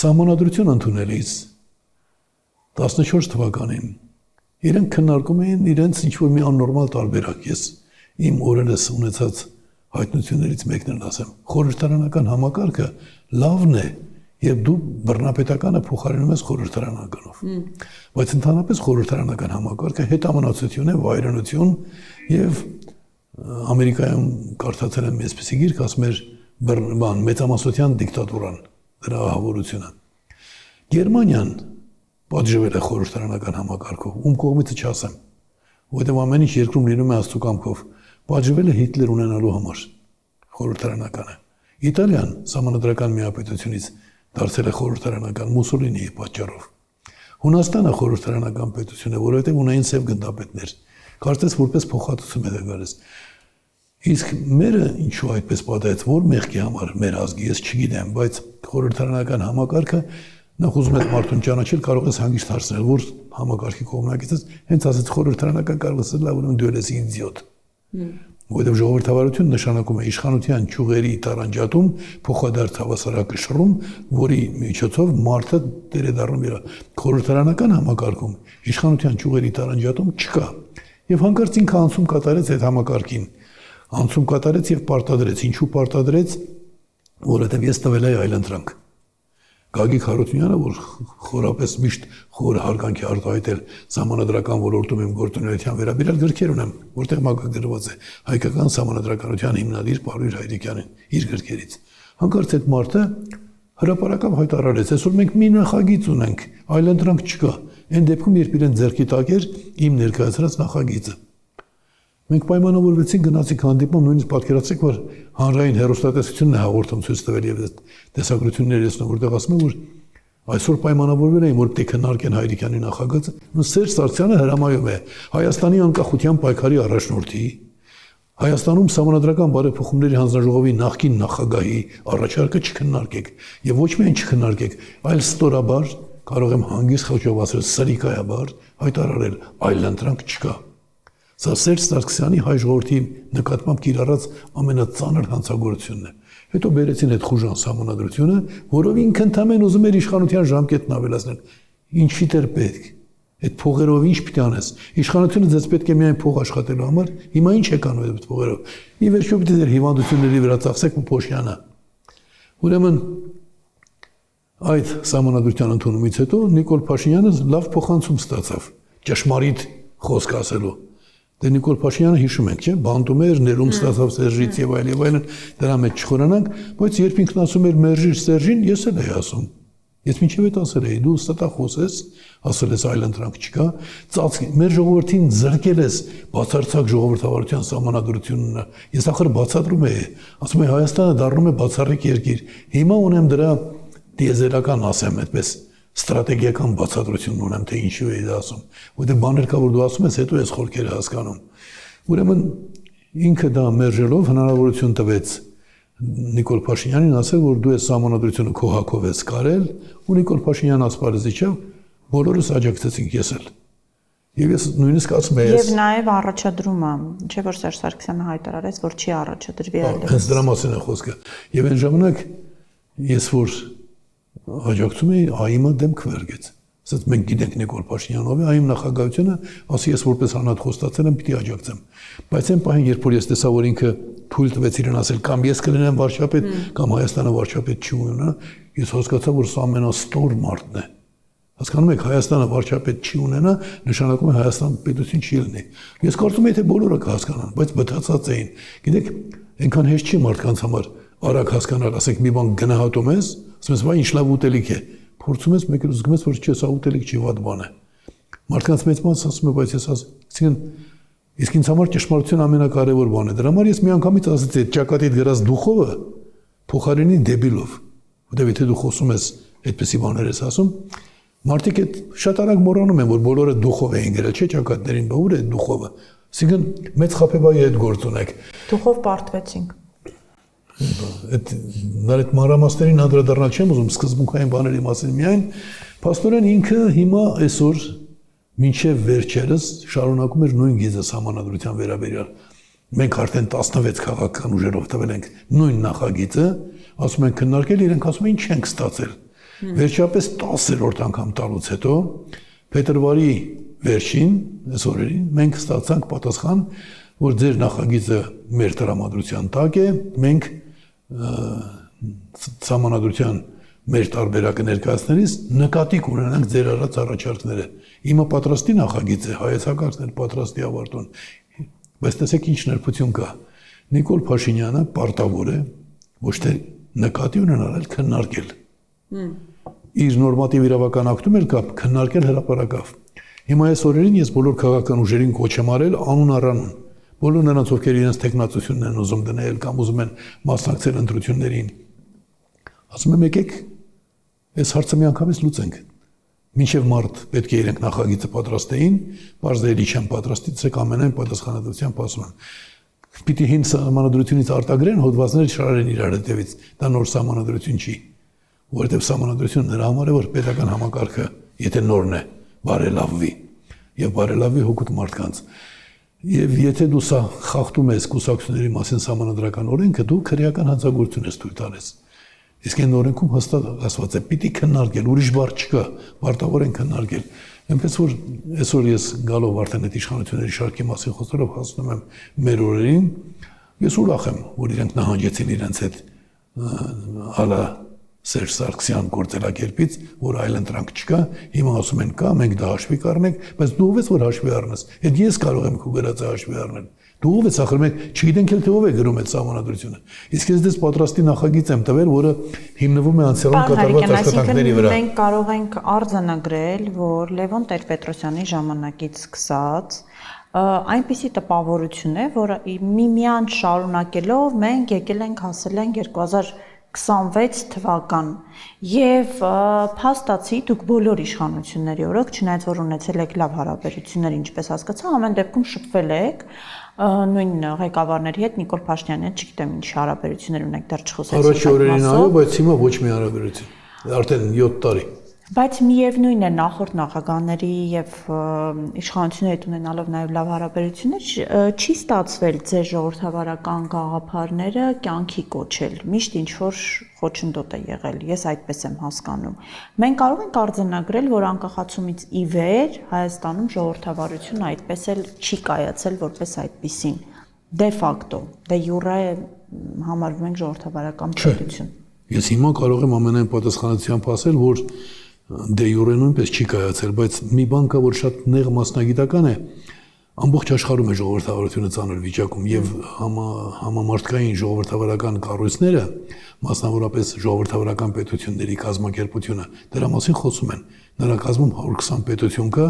սահմանադրություն ընդունելիս 14 թվականին իրենք քննարկում էին իրենց ինչ-որ մի աննորմալ տարբերակ։ Ես իմ օրերս ունեցած հայտնություններից մեկն եմ ասեմ, խորհրդարանական համակարգը լավն է, երբ դու բռնապետականը փոխարինում ես խորհրդարանականով։ Բայց ընդհանրապես խորհրդարանական համակարգը հետամնացություն է, վայրենություն եւ Ամերիկայում կարդացել եմ այսպիսի գիրք, ասում էր մեծամասնության դիկտատուրան, դրա ահավորությունը։ Գերմանիան պատժվել է խորհրդարանական համակարգով, ում կողմից չասեմ, որտեղ ամեն ինչ երկրում լինում է աստծո կամքով, պատժվել է Հիտլեր ունենալու համար խորհրդարանականը։ Իտալիան սահմանադրական միապետությունից դարձել է խորհրդարանական Մուսոլինիի պատճառով։ Հունաստանը խորհրդարանական պետություն է, որովհետև ունեին սև գնդապետներ։ Կարծես որպես փոխհատուցում է դա գալիս։ Իսկ մերը ինչու այդպես պատահեց, որ մեղքի համար մեր ազգի ես չգիտեմ, բայց խորհրդարանական համակարգը նախ ուզում եք մարդուն ճանաչել, կարող ես հանգիստ հարցնել, որ համակարգի կողմնակից ես, հենց ասեց խորհրդարանական կարող ես լավ ուրեմն դու ես իդիոտ։ Որովհետև ժողովրդավարություն նշանակում է իշխանության ճյուղերի տարանջատում, փոխադարձ հավասարակշռում, որի միջոցով մարդը դեր է դառնում իր խորհրդարանական համակարգում, իշխանության ճյուղերի տարանջատում չկա։ Եվ հանկարծ ինքը անցում կատարեց այդ համակարգին, անցում կատարեց եւ պարտադրեց, ինչու պարտադրեց, որովհետեւ ես տվել էի այլընտրանք։ Գագիկ Հարությունյանը, որ խորապես միշտ խոր հարգանքի արտահայտել սահմանադրական ոլորտում իմ գործունեության վերաբերյալ գրքեր ունեմ, որտեղ մակագրված է հայկական սահմանադրականության հիմնադիր Պարույր Հայրիկյանին իր գրքերից։ Հանկարծ այդ մարդը հրապարակավ հայտարարեց, այսօր մենք մի նախագիծ ունենք, այլընտրանք չկա։ Այն դեպքում, երբ իրեն ձեռքի տակ էր իմ ներկայացրած նախագիծը։ Մենք պայմանավորվեցինք, գնացինք հանդիպում, նույնիսկ պատկերացրեք, որ հանրային հեռուստատեսությունն է հաղորդում ցույց տվել եւ տեսագրությունները ես որտեղ ասում եմ, որ այսօր պայմանավորվել էին, որ պետք է քննարկեն Հայրիկյանի նախագծը, Սերժ Սարգսյանը հրամայում է Հայաստանի անկախության պայքարի առաջնորդի, Հայաստանում սահմանադրական բարեփոխումների հանձնաժողովի նախկին նախագահի առաջարկը չքննարկեք եւ ոչ միայն չքննարկեք, այլ ստորաբար կարող եմ հանգիստ խոչովացրել սրիկայաբար հայտարարել այլընտրանք չկա։ Սա Սերժ Սարգսյանի հայ ժողովրդի նկատմամբ կիրառած ամենածանր հանցագործությունն է։ Հետո բերեցին այդ խուժան սահմանադրությունը, որով ինքը ընդհանրեն ուզում էր իշխանության ժամկետն ավելացնել։ Ինչի դեր պետք։ Այդ փողերով ինչ պիտի անես։ Իշխանությունը ձեզ պետք է միայն փող աշխատելու համար, հիմա ինչ եք անում այդ փողերով։ Ի վերջո պիտի դեր հիվանդությունների վրա ծախսեք ու Փոշյանը։ Ուրեմն այդ սահմանադրության ընդունումից հետո Նիկոլ Փաշինյանը լավ փոխանցում ստացավ, ճշմարիտ խոսք ասելու։ Դե Նիկոլ Փաշինյանը հիշում եք, չէ՞, բանտում էր, ներում ստացավ Սերժից եւ այլն, դրա մեջ չխորանանք, բայց երբ ինքն ասում էր մերժիր Սերժին, ես էլ էի ասում։ Ես մինչև այդ ասել էի, դու ստատախոս ես, ասել ես այլ ընտրանք չկա, մեր ժողովրդին զրկել ես բացարձակ ժողովրդավարության սահմանադրությունն։ Ես ախր բացատրում էի, ասում եմ Հայաստանը դառնում է բացառիկ երկիր։ Հիմա ունեմ դրա դիեզերական ասեմ, այդպես ստրատեգիական բացատրություն ունեմ, թե ինչու էի դա ասում։ Որտեղ բաներ կա, որ դու ասում ես, հետո ես խորքերը հասկանում։ Ուրեմն ինքը դա մերժելով հնարավորություն տվեց Նիկոլ Փաշինյանին ասել, որ դու ես սահմանադրությունը քո հակով ես կարել, ու Նիկոլ Փաշինյանը ասպարեզ իջավ, բոլորս աջակցեցինք ես էլ։ Եվ ես նույնիսկ ասում եմ, եւ նաեւ առաջադրումը, չէ՞ որ Սերժ Սարգսյանը հայտարարեց, որ չի առաջադրվի այլևս։ Հենց դրա մասին է խոսքը։ Եվ այն ժամանակ ես որ աջակցում էի, ԱԻՄ-ը դեմ քվերգեց։ Ասած մենք գիտենք Նիկոլ Փաշինյանով է, ԱԻՄ նախագահությունը, ասի ես որպես անհատ խոստացել եմ, պիտի աջակցեմ։ Բայց այն պահին, երբ որ ես տեսա, որ ինքը թույլ տվեց իրեն ասել կամ ես կլինեմ վարչապետ, կամ Հայաստանը վարչապետ չի ունենա, ես հասկացա, որ սա ամենաստոր մարդն է։ Հասկանում եք, Հայաստանը վարչապետ չի ունենա, նշանակում է Հայաստան պետություն չի լինի։ Ես կարծում եմ, թե բոլորը կհասկանան, բայց բթացած էին։ Գիտեք, այնքան հեշտ չի մարդկանց համար արագ հասկանալ, ասենք մի բան գնահատում ես, ասում ես, «Վայ, ինչ լավ ուտելիք է»։ Փորձում ես մեկը զգում ես, որ չէ, սա ուտելիք չի, վատ բան է։ Մարդկանց մեծ մասը ասում է, բայց ես ասում, իսկ ինձ համար ճշմարտություն ամենակարևոր բանն է։ Դրա համար ես մի անգամից ասացի, այդ ճակատիդ գրած դուխովը փոխարինի դեբիլով։ Որտեղ եթե դու խոսում ես այդպիսի բաներ ես ասում, մարդիկ այդ շատ արագ մոռանում են, որ բոլորը դուխով էին գրել, չէ՞ ճակատներին, բա ուր է դուխովը։ Այսինքն մեծ խաբեբայի հետ գործ ունեք։ Դուխով պարտվեցինք։ Այդ մանրամասներին անդրադառնալ չեմ ուզում, սկզբունքային բաների մասին միայն, փաստորեն ինքը հիմա այսօր մինչև վերջերս շարունակում էր նույն գիծը սահմանադրության վերաբերյալ։ Մենք արդեն 16 քաղաքական ուժերով տվել ենք նույն նախագիծը, ասում ենք քննարկել, իրենք ասում են ինչ ենք ստացել։ Վերջապես 10-րդ անգամ տալուց հետո փետրվարի վերջին, այս օրերին, մենք ստացանք պատասխան, որ ձեր նախագիծը մեր տրամադրության տակ է, մենք սահմանադրության մեր տարբերակը ներկայացնելիս նկատի կունենանք ձեր արած առաջարկները։ Իմը պատրաստի նախագիծ է, հայեցակարգն էլ պատրաստի ավարտուն։ Բայց տեսեք ինչ նրբություն կա։ Նիկոլ Փաշինյանը պարտավոր է ոչ թե նկատի ունենալ, այլ քննարկել։ Իր նորմատիվ իրավական ակտում էլ կա քննարկել հրապարակավ։ Հիմա այս օրերին ես բոլոր քաղաքական ուժերին կոչ եմ արել անուն առանուն։ Բոլոր նրանց, ովքեր իրենց տեխնացությունն են ուզում դնել կամ ուզում են մասնակցել ընտրություններին։ Ասում եմ եկեք այս հարցը մի անգամից լուծենք։ Մինչև մարտ պետք է իրենք նախագիծը պատրաստեին, բարձրելի չեն պատրաստեցեք ամենայն պատասխանատվությամբ ասում եմ։ Պիտի հին սահմանադրությունից արտագրեն, հոդվածները շարեն իրար հետևից, դա նոր սահմանադրություն չի, որովհետև սահմանադրությունը նրա համար է, որ պետական համակարգը, եթե նորն է, բարելավվի եւ բարելավվի հոգուտ մարդկանց։ Եվ եթե դու սա խախտում ես կուսակցությունների մասին սահմանադրական օրենքը, դու քրեական հանցագործություն ես թույլ տալիս։ Իսկ այն օրենքում հստակ ասված է, պիտի քննարկել, ուրիշ բառ չկա, պարտավոր են քննարկել։ Այնպես որ այսօր ես գալով արդեն այդ իշխանությունների շարքի մասին խոսելով հասնում եմ մեր օրերին, ես ուրախ եմ, որ իրենք նահանջեցին իրենց այդ հալա Սերժ Սարգսյան գործելակերպից, որ այլ ընտրանք չկա, հիմա ասում են կա, մենք դա հաշվի կառնենք, բայց դու ով ես որ հաշվի առնես։ Այդ ես կարող եմ քո գրածը հաշվի առնել։ Դու ով ես, ախր մենք չգիտենք էլ թե ով է գրում այդ սահմանադրությունը։ Իսկ ես դες պատրաստի նախագիծ եմ տվել, որը հիմնվում է անցյալում կատարված աշխատանքների վրա։ Մենք կարող ենք արձանագրել, որ Լևոն Տեր-Պետրոսյանի ժամանակից սկսած այնպիսի տպավորություն է, որ միմյանց շարունակելով մենք եկել ենք հասել ենք 2026 թվական եւ փաստացի դուք բոլոր իշխանությունների օրոք, չնայած որ ունեցել եք լավ հարաբերություններ, ինչպես հասկացա, ամեն դեպքում շփվել եք նույն ղեկավարների հետ, Նիկոլ Փաշինյանի հետ, չգիտեմ ինչ հարաբերություններ ունեք, դեռ չխոսեցիք։ Առաջի օրերին այո, բայց հիմա ոչ մի հարաբերություն։ Արդեն 7 տարի։ Բայց միևնույն է նախորդ նախագահների եւ իշխանությունների հետ ունենալով նաեւ լավ հարաբերություններ չի ստացվել ձեր ժողովրդավարական գաղափարները կյանքի կոչել։ Միշտ ինչ որ խոչընդոտ է եղել, ես այդպես եմ հասկանում։ Մենք կարող ենք արձանագրել, որ անկախացումից ի վեր Հայաստանում ժողովրդավարությունը այդպես էլ չի կայացել որպես այդպիսին։ Դե ֆակտո, դե յուրե համարվում ենք ժողովրդավարական պետություն։ Ես հիմա կարող եմ ամենայն պատասխանատվությամբ ասել, որ դե յուրե նույնպես չի կայացել, բայց մի բան կա, որ շատ նեղ մասնագիտական է, ամբողջ աշխարհում է ժողովրդավարությունը ծանր վիճակում եւ համամարտկային ժողովրդավարական կառույցները, մասնավորապես ժողովրդավարական պետությունների կազմակերպությունը, դրա մասին խոսում են։ Նրա կազմում 120 պետություն կա,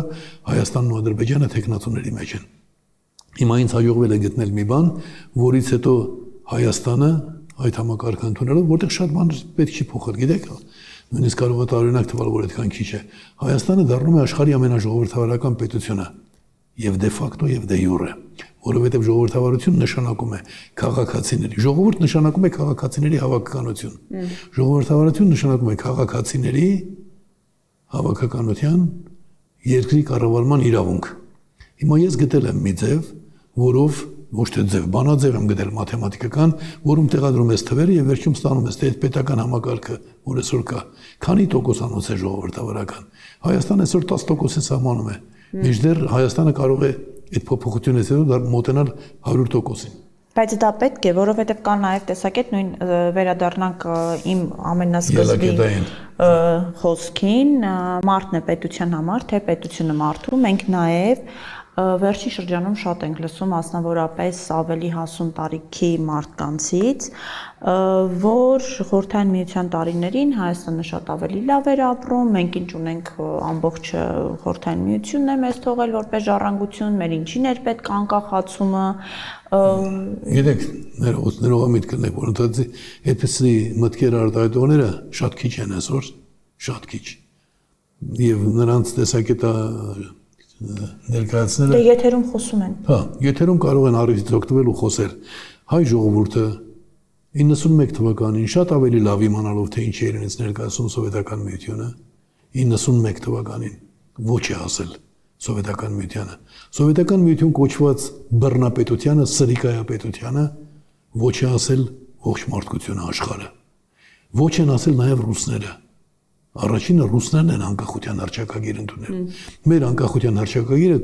Հայաստանն ու Ադրբեջանը տեխնացուների մեջ են։ Հիմա ինձ հաջողվել է գտնել մի բան, որից հետո Հայաստանը այդ համակարգը ընդունելով, որտեղ շատ բան պետք չի փոխել, գիտեք, նույնիսկ կարող է տարօրինակ թվալ, որ այդքան քիչ է։ Հայաստանը դառնում է աշխարհի ամենաժողովրդավարական պետությունը, եւ դե ֆակտո եւ դե յուրե, որովհետեւ ժողովրդավարություն նշանակում է քաղաքացիների, ժողովուրդ նշանակում է քաղաքացիների հավաքականություն։ Ժողովրդավարություն նշանակում է քաղաքացիների հավաքականության երկրի կառավարման իրավունք։ Հիմա ես գտել եմ մի ձև, որով ոչ թե ձև, բանաձև եմ գտել մաթեմատիկական, որում տեղադրում ես թվերը եւ վերջում ստանում ես այդ պետական համակարգը, որ այսօր կա, քանի տոկոսանոց է ժողովրդավարական։ Հայաստանը այսօր 10%-ին սահմանում է։ Մինչդեռ Հայաստանը կարող է այդ փոփոխությունից հետո մոտենալ 100%-ին։ Բայց դա պետք է, որովհետև կա նաև տեսակետ նույն վերադառնանք իմ ամենասկզբի խոսքին, մարդն է պետության համար, թե պետությունը մարդու, մենք նաև վերջին շրջանում շատ ենք լսում, մասնավորապես ավելի հասուն տարիքի մարդկանցից, որ Խորհրդային Միության տարիներին Հայաստանը շատ ավելի լավ էր ապրում, մենք ինչ ունենք ամբողջ Խորհրդային Միությունն է մեզ թողել որպես ժառանգություն, մեր ինչին էր պետք անկախացումը։ Գիտեք, ներողամիտ կլինեք, որ ընդհանրապես այդպիսի մտքեր արտահայտողները շատ քիչ են այսօր, շատ քիչ։ Եվ նրանց տեսակետը ներկայացնելը։ Դե եթերում խոսում են։ Հա, եթերում կարող են առիթից օգտվել ու խոսել։ Հայ ժողովուրդը 91 թվականին շատ ավելի լավ իմանալով թե ինչ էր իրենց ներկայացում սովետական միությունը, 91 թվականին ոչ է ասել սովետական միությանը։ Սովետական միություն կոչված բռնապետությանը, սրիկայապետությանը ոչ է ասել ողջ մարդկությունը աշխարհը։ Ոչ են ասել նաև ռուսները։ Առաջինը ռուսներն են անկախության հռչակագիր ընդունել։ Մեր անկախության հռչակագիրը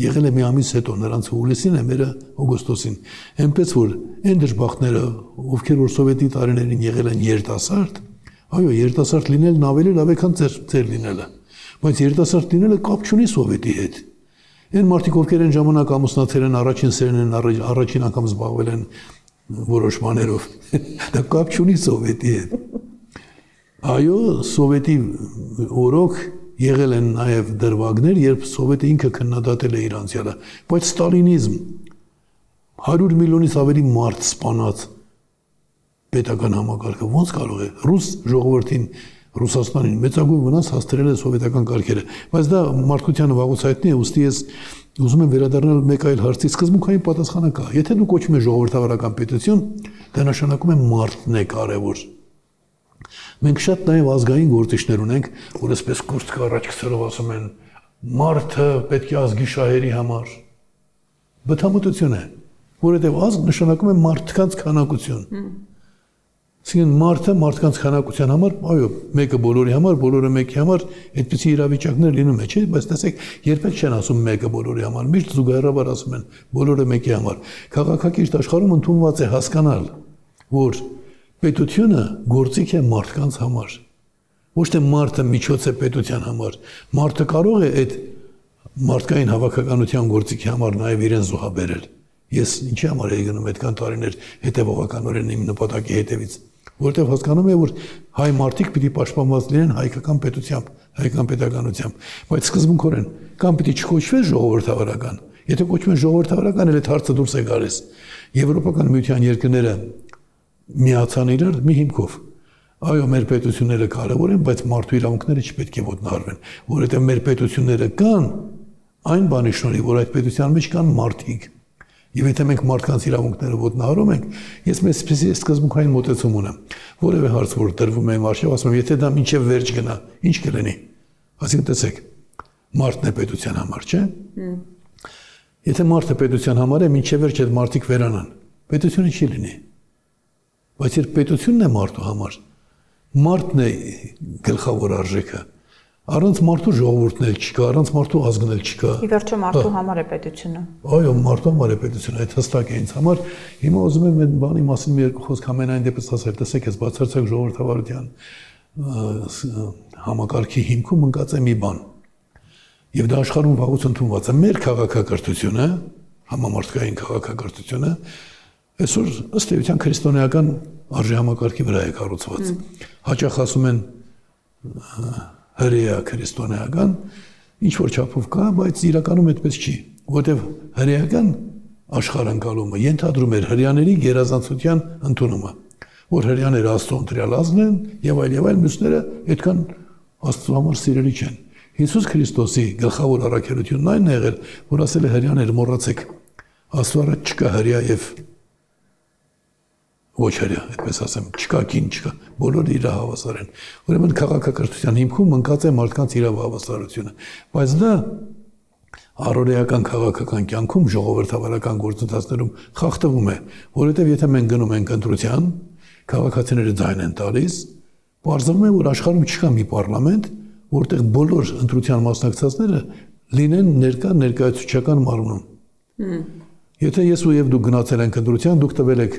եղել է մի ամիս հետո, նրանց հուլիսին է, մերը օգոստոսին։ Այնպես որ այն դժբախտները, ովքեր որ սովետի տարիներին եղել են երիտասարդ, այո, երիտասարդ լինելն ավելի լավ է, քան ծեր լինելը։ Բայց երիտասարդ լինելը կապ չունի սովետի հետ։ Այն մարդիկ, ովքեր այն ժամանակ ամուսնացել են, առաջին սերն են, առաջին անգամ զբաղվել են որոշ բաներով, դա կապ չունի սովետի հետ։ Այո, սովետի օրոք եղել են նաև դրվագներ, երբ սովետը ինքը քննադատել է իր անցյալը, բայց ստալինիզմ 100 միլիոնից ավելի մարդ սպանած պետական համակարգը ոնց կարող է ռուս ժողովրդին, Ռուսաստանին մեծագույն վնաս հասցրել է սովետական կարգերը, բայց դա մարդկությանը վաղուց հայտնի է, ուստի ես ուզում եմ վերադառնալ մեկ այլ հարցի սկզբունքային պատասխանը կա։ Եթե դու կոչում ես ժողովրդավարական պետություն, դա նշանակում է մարդն է կարևոր։ Մենք շատ նաև ազգային գործիչներ ունենք, որ այսպես կուրծք առաջ քցելով ասում են մարդը պետք է ազգի շահերի համար։ Բթամտություն է, որովհետև ազգ նշանակում է մարդկանց քանակություն։ Այսինքն մարդը մարդկանց քանակության համար, այո, մեկը բոլորի համար, բոլորը մեկի համար, այդպիսի իրավիճակներ լինում է, չէ՞, բայց տեսեք, երբեք չեն ասում մեկը բոլորի համար, միշտ զուգահեռաբար ասում են բոլորը մեկի համար։ Քաղաքակիրթ աշխարհում ընդունված է հասկանալ, որ պետությունը գործիք է մարդկանց համար։ Ոչ թե մարդը միջոց է պետության համար։ Մարդը կարող է այդ մարդկային հավաքականության գործիքի համար նաև իրեն զոհաբերել։ Ես ինչի համար էի գնում այդքան տարիներ հետևողականորեն իմ նպատակի հետևից, որտեղ հասկանում եմ, որ հայ մարդիկ պիտի պաշտպանված լինեն հայկական պետությամբ, հայկական պետականությամբ, բայց սկզբունքորեն կամ պիտի չկոչվեն ժողովրդավարական։ Եթե կոչվում են ժողովրդավարական, էլ այդ հարցը դուրս է գալիս։ Եվրոպական միության երկրները միացան իրար մի հիմքով։ Այո, մեր պետությունները կարևոր են, բայց մարդու իրավունքները չպետք է ոտնահարվեն, որովհետև մեր պետությունները կան այն բանի շնորհիվ, որ այդ պետության մեջ կան մարդիկ։ Եվ եթե մենք մարդկանց իրավունքները ոտնահարում ենք, ես մեծպիսի սկզբունքային մոտեցում ունեմ։ Որևէ հարց, որ տրվում է Վարշավ, ասում եմ, եթե դա մինչև վերջ գնա, ինչ կլինի։ Այսինքն տեսեք, մարդն է պետության համար, չէ՞։ Եթե մարդը պետության համար է, մինչև վերջ այդ մարդիկ վերանան, պետությունը չի լինի։ Բայց երբ պետությունն է մարդու համար, մարդն է գլխավոր արժեքը։ Առանց մարդու ժողովուրդն էլ չկա, առանց մարդու ազգն էլ չկա։ Ի վերջո մարդու համար է պետությունը։ Այո, մարդու համար է պետությունը, այդ հստակ է ինձ համար։ Հիմա ուզում եմ այդ բանի մասին մի երկու խոսք ամենայն դեպս ասել, տեսեք, այս բացարձակ ժողովրդավարության համակարգի հիմքում ընկած է մի բան։ Եվ դա աշխարհում վաղուց ընդունված է։ Մեր քաղաքակրթությունը, համամարտկային քաղաքակրթությունը, այսօր ըստ էության քրիստոնեական արժեհամակարգի վրա է կառուցված։ Հաճախ ասում են հրեա քրիստոնեական, ինչ որ չափով կա, բայց իրականում այդպես չի, որտեղ հրեական աշխարհընկալումը ենթադրում էր հրեաների գերազանցության ընդունումը, որ հրեաները Աստծո ընտրյալ ազգն են եւ այլ մյուսները այդքան Աստծո համար սիրելի չեն։ Հիսուս Քրիստոսի գլխավոր առաքելությունն այն է եղել, որ ասել է հրեաներ մոռացեք, Աստծո առաջ չկա հրեա եւ ոչ հրեա, այդպես ասեմ, չկա կին, չկա, բոլորը իրավահավասար են։ Ուրեմն քաղաքակրթության հիմքում ընկած է մարդկանց իրավահավասարությունը, բայց դա առօրեական քաղաքական կյանքում ժողովրդավարական գործընթացներում խախտվում է, որովհետև եթե մենք գնում ենք ընտրության, քաղաքացիները ձայն են տալիս, պարզվում է, որ աշխարհում չկա մի պարլամենտ, որտեղ բոլոր ընտրության մասնակցածները լինեն ներկայացուցչական մարմնում։ Եթե ես ու եւ դուք գնացել ենք ընտրության, դուք տվել եք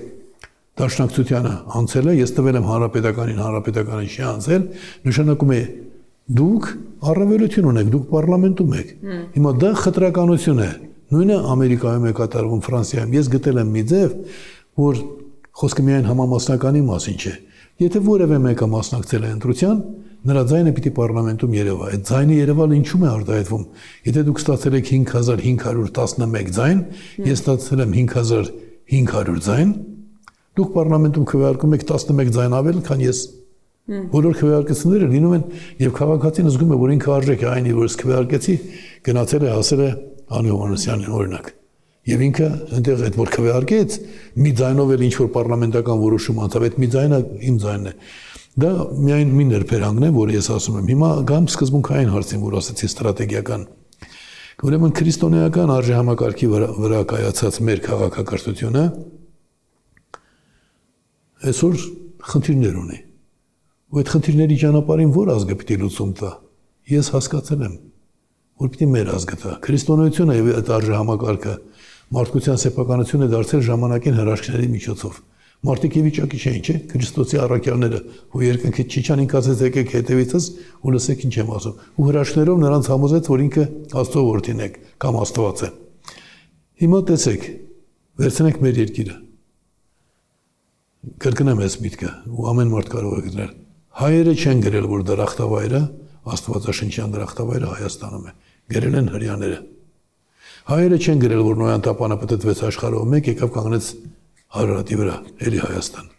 Դաշնակցությանը անցել է, ես տվել եմ հանրապետականին չի անցել, նշանակում է դուք առավելություն ունեք, դուք պարլամենտում եք։ Հիմա դա խտրականություն է։ Նույնը Ամերիկայում է կատարվում, Ֆրանսիայում։ Ես գտել եմ մի ձև, որ խոսքը միայն համամասնականի մասին չէ։ Եթե որևէ մեկը մասնակցել է ընտրության, նրա ձայնը պիտի պարլամենտում երևա։ Այդ ձայնի երևալը ինչու՞մ է արտահայտվում։ Եթե դուք ստացել եք 5511 ձայն, ես ստացել եմ 5500 ձայն, դուք պարլամենտում քվեարկում եք 11 ձայն ավել, քան ես։ Բոլոր քվեարկեցիները լինում են եւ քաղաքացին զգում է, որ ինքը արժեք է այն, որ քվեարկեցի, գնացել է, հասել է Անի Հովհաննիսյանին օրինակ։ Եվ ինքը այնտեղ այդ որ քվեարկեց, մի ձայնով էլ ինչ որ պարլամենտական որոշում անցավ, այդ մի ձայնը իմ ձայնն է։ Դա միայն մի ներբերանքն է, որ ես ասում եմ։ Հիմա գամ սկզբունքային հարցին, որ ասացի ստրատեգիական։ Ուրեմն քրիստոնեական արժեհամակարգի վրա կայացած մեր քաղաքակրթությունը այսօր խնդիրներ ունի։ Ու այդ խնդիրների ճանապարհին որ ազգը պիտի լուծում տա։ Ես հասկացել եմ, որ պիտի մեր ազգը տա։ Քրիստոնեությունը եւ այդ արժեհամակարգը մարդկության սեփականությունը դարձել ժամանակին հրաշքների միջոցով։ Մարդիկ ի վիճակի չէին, չէ՞, Քրիստոսի առաքյալները, ու երկնքից Չիչան ինքն ասեց եկեք հետևիցս ու լսեք ինչ եմ ասում։ Ու հրաշքներով նրանց համոզեց, որ ինքը Աստծո որդին է կամ Աստված է։ Հիմա տեսեք, վերցնենք մեր երկիրը։ Կրկնեմ այս միտքը, ու ամեն մարդ կարող է գտնել։ Հայերը չեն գրել, որ դրախտավայրը, Աստվածաշնչյան դրախտավայրը Հայաստանում է։ Գրել են հրեաները։ Հայերը չեն գրել, որ Նոյան տապանը պտտվեց աշխարհով մեկ, եկավ կանգնեց Արարատի վրա, էլի Հայաստան։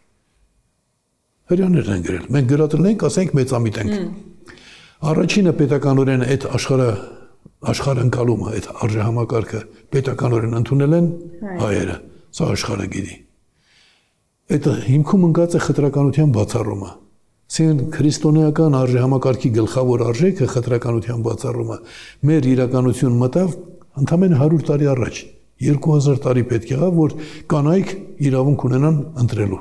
Հրեաներն են գրել։ Մենք գրել ենք, ասենք մեծամիտ ենք։ Առաջինը պետականորեն այդ աշխարհընկալումը, այդ արժեհամակարգը պետականորեն ընդունել են հայերը։ Սա աշխարհը գիտի։ Այդ հիմքում ընկած է խտրականության բացառումը։ Սին քրիստոնեական արժեհամակարգի գլխավոր արժեքը խտրականության բացառումը մեր իրականություն մտավ ընդամենը 100 տարի առաջ 2000 տարի պետք եղավ, որ կանայք իրավունք ունենան ընտրելու։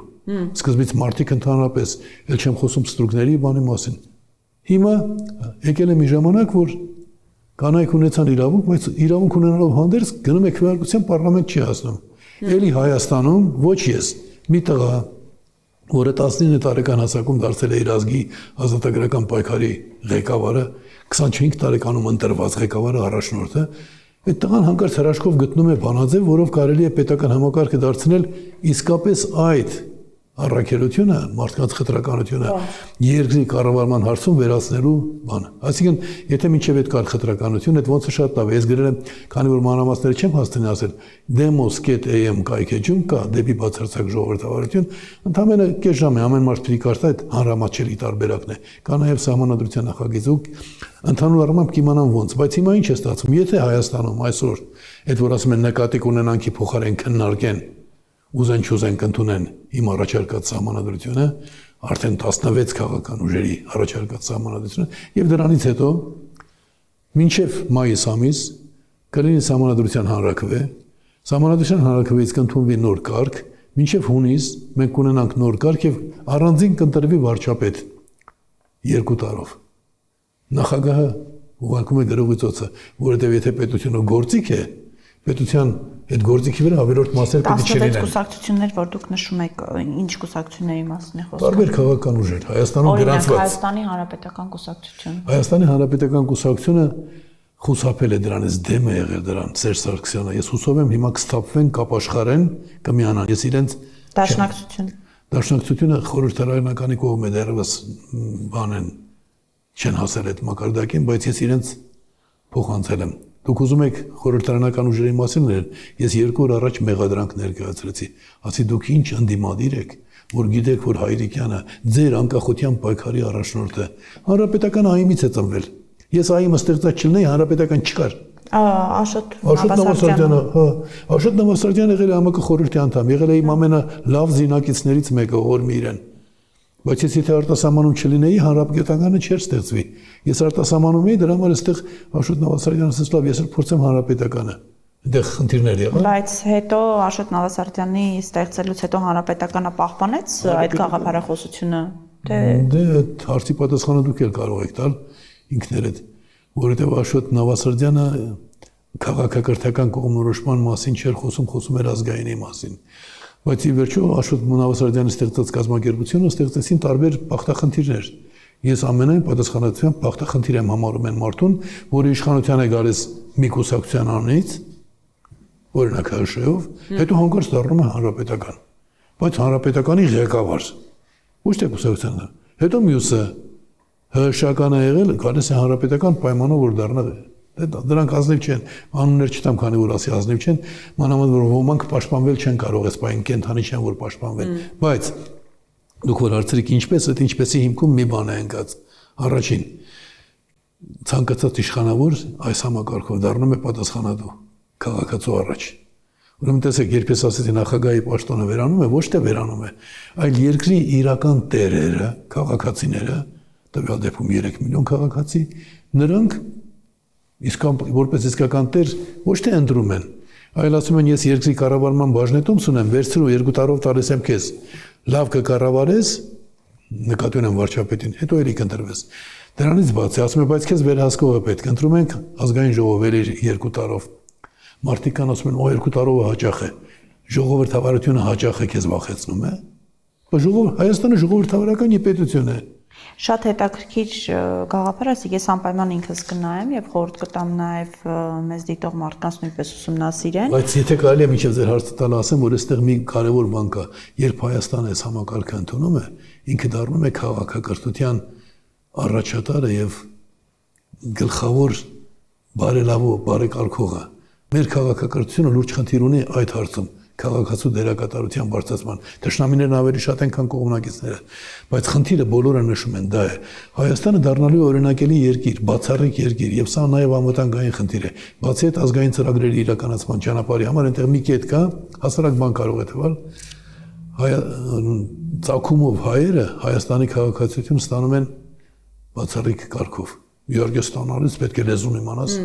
Սկզբից մարդիկ ընդհանրապես, ել չեմ խոսում ստրուկների բանի մասին։ Հիմա եկել է մի ժամանակ, որ կանայք ունեցան իրավունք, բայց իրավունք ունենալով հանդերձ գնում է քվեարկության պարլամենտ չի հասնում։ Էլի Հայաստանում ոչ ես, մի տղա, որը 19 տարեկան հասակում դարձել է իր ազգի ազատագրական պայքարի ղեկավարը, 25 տարեկանում ընտրված ղեկավարը առաջնորդը, այդ տղան հանկարծ հրաշքով գտնում է բանաձև, որով կարելի է պետական համակարգը դարձնել իսկապես այդ առաքելությունը, մարդկանց խտրականությունը երկրի կառավարման հարցում վերացնելու բան։ Այսինքն, եթե մինչև այդ կար խտրականություն, այդ ոնց է շատ լավ։ Ես գրել եմ, քանի որ մանրամասները չեմ հասցնի ասել, demos.am կայքեջում կա դեպի բացարձակ ժողովրդավարություն, ընդամենը կես ժամ է, ամեն մարդ պիտի կարդա, այդ հանրամատչելի տարբերակն է։ Կա նաև սահմանադրության նախագիծ ու ընդհանուր առմամբ կիմանան ոնց, բայց հիմա ինչ է ստացվում, եթե Հայաստանում այսօր այդ որ ասում են նկատի կունենանքի փոխարեն քննարկեն ուզեն չուզեն կընդունեն իմ առաջարկած սահմանադրությունը, արդեն 16 քաղաքական ուժերի առաջարկած սահմանադրությունը, եւ դրանից հետո մինչև մայիս ամիս կլինի Սահմանադրության հանրաքվե, Սահմանադրության հանրաքվեից կընդունվի նոր կարգ, մինչև հունիս մենք կունենանք նոր կարգ եւ առանձին կընտրվի վարչապետ 2 տարով։ Նախագահը ուղարկում է գրողի ծոցը, որովհետեւ եթե պետությունը գործիք է, պետության այդ գործիքի վրա ավելորդ մասեր պետք է չլինեն։ 16 կուսակցություններ, որ դուք նշում եք, ինչ կուսակցությունների մասին է խոսքը։ Տարբեր քաղաքական ուժեր, Հայաստանում գրանցված։ Հայաստանի Հանրապետական կուսակցություն։ Հայաստանի Հանրապետական կուսակցությունը խուսափել է դրանից, դեմ է եղել դրան Սերժ Սարգսյանը։ Ես հուսով եմ հիմա կստապվեն, կապաշխարեն, կմիանան։ Ես իրենց Դաշնակցությունը խորհրդարանականի կողմ է դեռևս բանեն չեն հասել այդ մակարդակին, բայց ես իրենց փոխանցել եմ։ Դուք ուզում եք խորհրդարանական ուժերի մասին լրել, ես 2 օր առաջ մեղադրանք ներկայացրեցի, ասի դուք ինչ ընդդիմադիր եք, որ գիտեք, որ Հայրիկյանը ձեր անկախության պայքարի առաջնորդ է։ Հանրապետական ԱԻՄ-ից է ծնվել։ Ես ԱԻՄ-ը ստեղծած չլինեի, Հանրապետական չկար։ Աշոտ Նավասարդյանը, Աշոտ Նավասարդյանը եղել է ԱՄԿ խորհրդի անդամ, եղել է իմ ամենալավ զինակիցներից մեկը, Օրմի իրեն։ Բայց ես եթե արտասահմանում չլինեի, Հանրապետականը չէր ստեղծվի։ Ես արտասահմանում էի, դրա համար այստեղ Աշոտ Նավասարդյանը ասաց, լավ, ես էլ փորձեմ Հանրապետականը։ Այդտեղ խնդիրներ եղան։ Բայց հետո Աշոտ Նավասարդյանի ստեղծելուց հետո Հանրապետականը պահպանեց այդ գաղափարախոսությունը։ Դե հարցի պատասխանը դուք էլ կարող եք տալ ինքներդ, որովհետև Աշոտ Նավասարդյանը քաղաքակրթական կողմնորոշման մասին չէր խոսում, խոսում էր ազգայինի մասին։ Բայց ի վերջո Աշոտ Նավասարդյանի ստեղծած կազմակերպությունը ստեղծեցին տարբեր բախտախնդիրներ։ Ես ամենայն պատասխանատվությամբ բախտախնդիր եմ համարում այն մարդուն, որը իշխանության է գալիս մի կուսակցության անունից, օրինակ ՀՇ-ով, հետո հանկարծ դառնում է Հանրապետական։ Բայց Հանրապետականի ղեկավար, ոչ թե կուսակցությունը։ Հետո մյուսը ՀՇ-ական է եղել, գալիս է Հանրապետական պայմանով, որ դառնա դրանք ազնիվ չեն, անուններ չտամ, քանի որ ասի ազնիվ չեն, մանավանդ որ ոմանք պաշտպանվել չեն կարող, այս պայն կենթանի չեն, որ պաշտպանվեն, բայց դուք որ հարցրիք ինչպես, այդ ինչպեսի հիմքում մի բան է ընկած։ Առաջին, ցանկացած իշխանավոր այս համակարգով դառնում է պատասխանատու քաղաքացու առաջ։ Ուրեմն տեսեք, երբ ես ասեցի նախագահի պաշտոնը վերանում է, ոչ թե վերանում է, այլ երկրի իրական տերերը, քաղաքացիները, տվյալ դեպքում 3 միլիոն քաղաքացի, նրանք որպես իսկական տեր ոչ թե ընտրում են, այլ ասում են ես երկրի կառավարման բաժնետոմս ունեմ, վերցրու 2 տարով տալիս եմ քեզ, լավ կկառավարես, նկատի ունեմ վարչապետին, հետո էլի կընտրվես։ Դրանից բացի ասում եմ, բայց քեզ վերահսկողը պետք, ընտրում ենք ազգային ժողով էլի 2 տարով։ Մարդիկ կան ասում են, օ 2 տարովը հաճախ է, ժողովրդավարությունը հաճախ է քեզ վախեցնում է։ Հայաստանը ժողովրդավարական պետություն է։ Շատ հետաքրքիր գաղափար է, ես անպայման ինքս կնայեմ եւ խորհուրդ կտամ նաեւ մեզ դիտող մարդկանց նույնպես ուսումնասիրեն։ Բայց եթե կարելի է մինչև ձեր հարցը տալ ասեմ, որ այստեղ մի կարևոր բան կա, երբ Հայաստանը այս համակարգը ընդունում է, ինքը դառնում է քաղաքակրթության առաջատարը եւ գլխավոր բարեկարգողը։ Մեր քաղաքակրթությունը լուրջ խնդիր ունի այդ հարցում քաղաքացու դերակատարության բարձրացման։ Թշնամիներն ավելի շատ են, քան կողմնակիցները, բայց խնդիրը բոլորը նշում են, դա է։ Հայաստանը դառնալու է օրինակելի երկիր, բացառիկ երկիր, եւ սա նաեւ անվտանգային խնդիր է։ Բացի այդ ազգային ծրագրերի իրականացման ճանապարհի համար այնտեղ մի կետ կա, հասարակ բան կարող է թվալ։ Ծագումով հայերը Հայաստանի քաղաքացիություն ստանում են բացառիկ կարգով։ Իհարկե ստանալուց պետք է լեզուն իմանաս։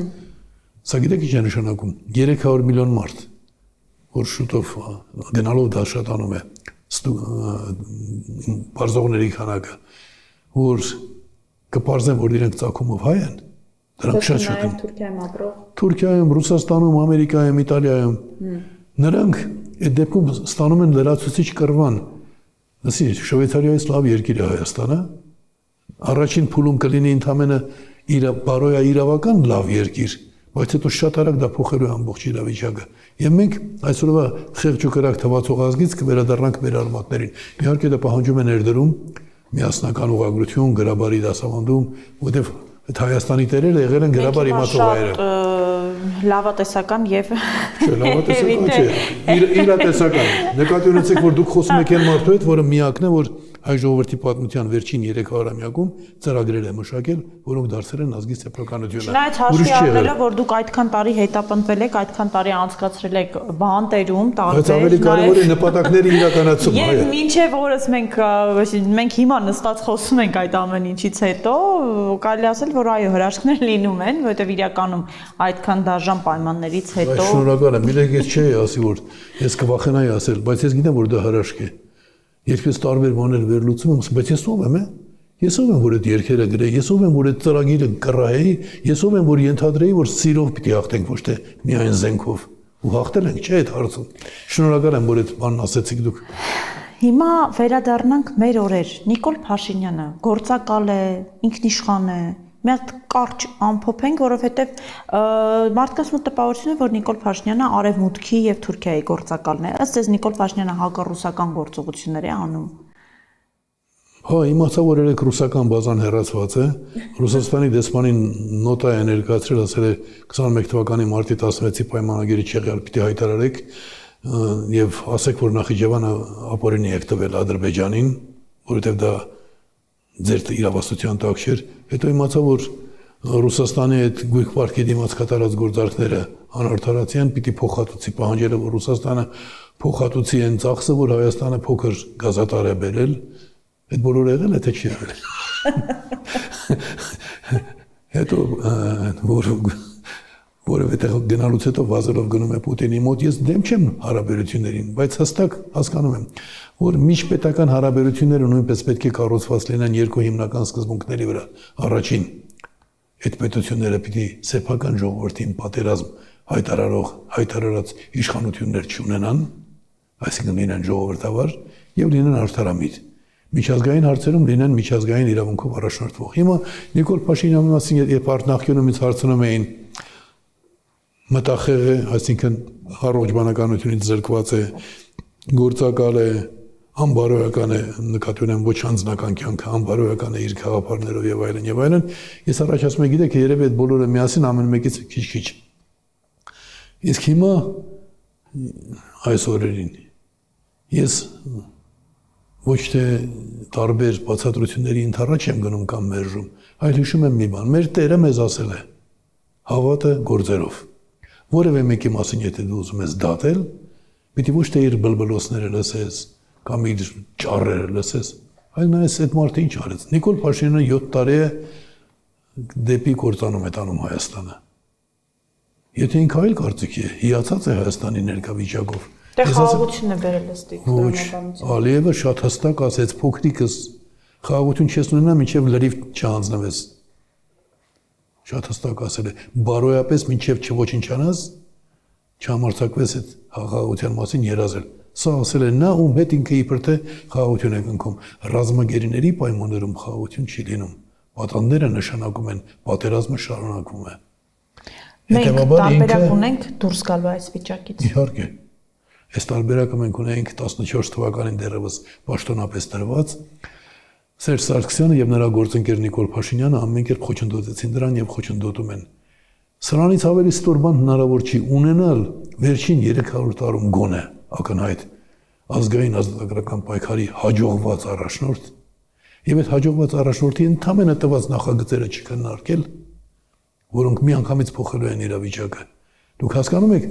Սա գիտեք ինչ է նշանակում։ 300 միլիոն մարդ որ շուտով գնալով դա շատանում է բարձողների քանակը, որ կպարզեն, որ իրենք ծագումով հայ են, դրանք շատ շուտ են։ Թուրքիայում ապրող։ Թուրքիայում, Ռուսաստանում, Ամերիկայում, Իտալիայում, նրանք այդ դեպքում ստանում են լրացուցիչ կռվան։ Ասի, Շվեյցարիայից լավ երկիր է Հայաստանը, առաջին փուլում կլինի ընդամենը բարոյա իրավական լավ երկիր, բայց հետո շատ արագ դա փոխելու է ամբողջ իրավիճակը։ Եվ մենք այսօրվա խեղճ ու կրակ թվացող ազգից կվերադառնանք մեր արմատներին։ Իհարկե դա պահանջում է ներդրում, միասնական ուղղագրություն, գրաբարի դասավանդում, որովհետև այդ Հայաստանի տերերը եղել են գրաբար իմացող հայերը։ Լավատեսական եւ Չէ, լավատեսական չէ։ Իրատեսական։ Նկատի ունեցեք, որ դուք խոսում եք այն մարդու հետ, որը միակն է, որ հայ ժողովրդի պատմության վերջին 300-ամյակում ծրագրեր է մշակել, որոնք դարձել են ազգի սեփականությունը։ Չնայած հաշվի առնելով, որ դուք այդքան տարի հետապնդվել եք, այդքան տարի անցկացրել եք բանտերում, տարբեր։ Բայց ավելի կարևոր է նպատակների իրականացումը։ Եվ մինչև օրս մենք հիմա նստած խոսում ենք այդ ամեն ինչից հետո, կարելի ասել ասել, որ այո, հրաշքներ լինում են, որովհետև իրականում այդքան դաժան պայմաններից հետո Շնորհակալ եմ, իրենք ես չէի ասի, որ ես կվախենայի ասել, բայց ես գիտեմ, որ դա հրաշք է։ Երբ ես տարբեր բաներ վերլուծում եմ, բայց ես ով եմ, Ես ով եմ, որ այդ երկերը գրեի, ես ով եմ, որ այդ ծրագիրը կռահեի, ես ով եմ, որ ենթադրեի, որ սիրով պիտի հաղթենք, ոչ թե միայն զենքով։ Ու հաղթել ենք, չէ՞ այդ հարցում։ Շնորհակալ եմ, որ այդ բանն ասեցիք դուք։ Հիմա վերադառնանք մեր օրեր։ Նիկոլ Փաշինյանը գործակալ է, ինքնիշխան է։ Մի հատ կարճ ամփոփենք, որովհետև մարդկանց մոտ տպավորություն է, որ Նիկոլ Փաշինյանը Արևմուտքի եւ Թուրքիայի գործակալն է։ Ըստ էս Նիկոլ Փաշինյանը հակառուսական գործողություններ է անում։ Հա, իմացա, որ երեք ռուսական բազան հեռացված է։ Ռուսաստանի դեսպանին նոտա է ներկայացրել, ասել է 21 թվականի մարտի 16-ի պայմանագիրը չեղյալ պիտի հայտարարեք եւ ասեք, որ Նախիջևանը ապօրինի եք տվել Ադրբեջանին, որովհետեւ դա ձեր իրավասության տակ չէր։ Հետո իմացա, որ Ռուսաստանի այդ գույք պարկի դիմաց կատարած գործարքները անարդարացի են, պիտի փոխհատուցի պահանջել, որ Ռուսաստանը փոխհատուցի այն ծախսը, որ Հայաստանը փոքր գազատար է բերել։ Այդ բոլորը եղել է, թե չի եղել։ Հետո որովհետև գնալուց հետո վազելով գնում է Պուտինի մոտ, ես դեմ չեմ հարաբերություններին, բայց հստակ հասկանում եմ, որ միջպետական հարաբերությունները նույնպես պետք է կառուցված լինեն երկու հիմնական սկզբունքների վրա։ Առաջին, այդ պետությունները պիտի սեփական ժողովրդին պատերազմ հայտարարած իշխանություններ չունենան, այսինքն լինեն ժողովրդավար եւ լինեն արդարամիտ։ Միջազգային հարցերում լինեն միջազգային իրավունքով առաջնորդվող։ Հիմա Նիկոլ Փաշինյանի մասին երբ նախկինում ինձ հարցնում էին մտախեղ է, այսինքն առողջ բանականությունից զրկված է, գործակալ է, անբարոյական է, նկատի ունեմ ոչ անձնական կյանքը, անբարոյական է իր խաղապարներով եւ այլն, ես առաջացում եմ գիտեք, երևի այդ բոլորը միասին ամեն մեկից քիչ-քիչ։ Իսկ հիմա այս օրերին ես ոչ թե տարբեր բացատրությունների ընդառաջ եմ գնում կամ մերժում, այլ հիշում եմ մի բան, մեր Տերը մեզ ասել է. հավատը գործերով։ Որևէ մեկի մասին եթե դու ուզում ես դատել, պիտի ոչ թե իր բլբլոսները լսես կամ իր ճառերը լսես, այլ նայես այդ մարդը ինչ արեց։ Նիկոլ Փաշինյանը 7 տարի է դեպի կործանում է տանում Հայաստանը։ Եթե ինքը այլ կարծիքի է, հիացած է Հայաստանի ներկայվիճակով։ Դե խաղաղություն է բերել ըստի Ոչ, Ալիևը շատ հստակ ասեց փոքրիկս խաղաղություն չես ունենա, մինչև լրիվ չհանձնվես։ Շատ հստակ ասել է, բարոյապես մինչև չոչնչանաս, չհամարձակվես այդ խաղաղության մասին երազել։ Սա ասել է նա, ում հետ ինքը իբր թե խաղաղություն է կնքում։ Ռազմագերիների պայմաններում խաղաղություն չի լինում։ Պատանդները նշանակում են պատերազմը շարունակվում է։ Մենք տարբերակ ունենք դուրս գալու այս վիճակից։ Իհարկե։ Այս տարբերակը մենք ունենք 14 թվականին դեռևս պաշտոնապես տրված Սերժ Սարգսյանը եւ նրա գործընկեր Նիկոլ Փաշինյանը ամեն կերպ խոչընդոտեցին դրան եւ խոչընդոտում են։ Սրանից ավելի ստոր բան հնարավոր չի ունենալ վերջին 300 տարում գոնե ակնհայտ ազգային ազատագրական պայքարի հաջողված առաջնորդ եւ այդ հաջողված առաջնորդի ընդամենը տված նախագծերը չքննարկել, որոնք միանգամից փոխելու են իրավիճակը։ Դուք հասկանում եք,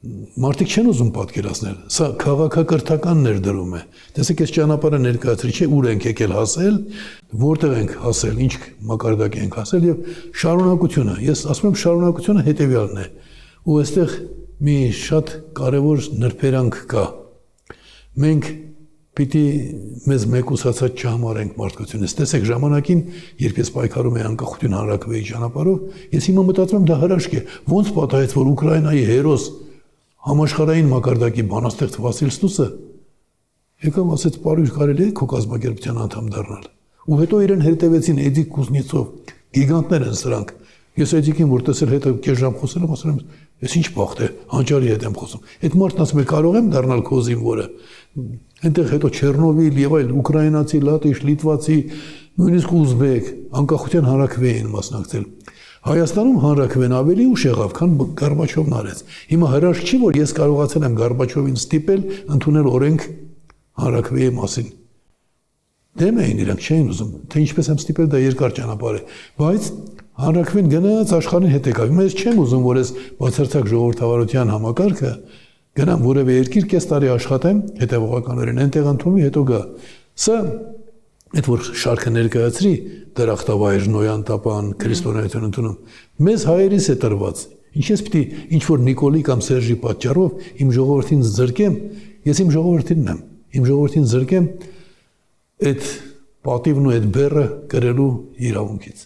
մարդիկ չեն ուզում պատկերացնել, սա քաղաքակրթական ներդրում է։ Տեսեք, այս ճանապարհը ներկայացրի, չէ, ուր ենք եկել հասել, որտեղ ենք հասել, ինչ մակարդակ ենք հասել եւ շարունակությունը։ Ես ասում եմ, շարունակությունը հետեւյալն է։ Ու այստեղ մի շատ կարևոր նրբերանգ կա։ Մենք պիտի մեզ մեկուսացած չհամարենք մարդկությունից։ Տեսեք, ժամանակին, երբ ես պայքարում եի անկախություն հանրաքվեի ճանապարհով, ես հիմա մտածում եմ, դա հրաշք է։ Ոնց պատահեց, որ Ուկրաինայի հերոս համաշխարհային մակարդակի բանաստեղծ Վասիլ Ստուսը եկավ ասեց, «Պարույր կարելի է քո կազմակերպության անդամ դառնալ»։ Ու հետո իրեն հետևեցին Էդիկ Կուզնեցով, գիգանտներ են սրանք։ Ես Էդիկին որ տեսել հետո կես ժամ խոսել եմ, ասել եմ, «Ես ինչ բախտ է, հանճարի հետ եմ խոսում»։ Այդ մարդն ասում է, «Կարող եմ դառնալ քո զինվորը»։ Այնտեղ հետո Չեռնովիլ եւ այլ ուկրաինացի, լատիշ, լիտվացի, նույնիսկ ուզբեկ անկախության հանրաքվեին մասնակցել։ Հայաստանում հանրաքվեն ավելի ուշ եղավ, քան Գորբաչովն արեց։ Հիմա հրաշք չի, որ ես կարողացել եմ Գորբաչովին ստիպել ընդունել օրենք հանրաքվեի մասին։ Դեմ էին իրանք, չէին ուզում, թե ինչպես եմ ստիպել, դա երկար ճանապարհ է, բայց հանրաքվեն գնաց աշխարհին հետ եկավ։ Հիմա ես չեմ ուզում, որ այս բացարձակ ժողովրդավարության համակարգը գնամ որևէ երկիր կես տարի աշխատեմ, հետևողականորեն այնտեղ ընդունվի, հետո գա։ Սա Այդ որ շարքը ներկայացրի դրախտավայր, նոյան տապան, քրիստոնեություն ընդունում, մեզ հայերիս է տրված։ Ինչպես պիտի ինչ որ Նիկոլի կամ Սերժի պատճառով իմ ժողովրդին զրկեմ, ես իմ ժողովրդինն եմ։ Իմ ժողովրդին զրկեմ այդ պատիվն ու այդ բեռը կրելու իրավունքից։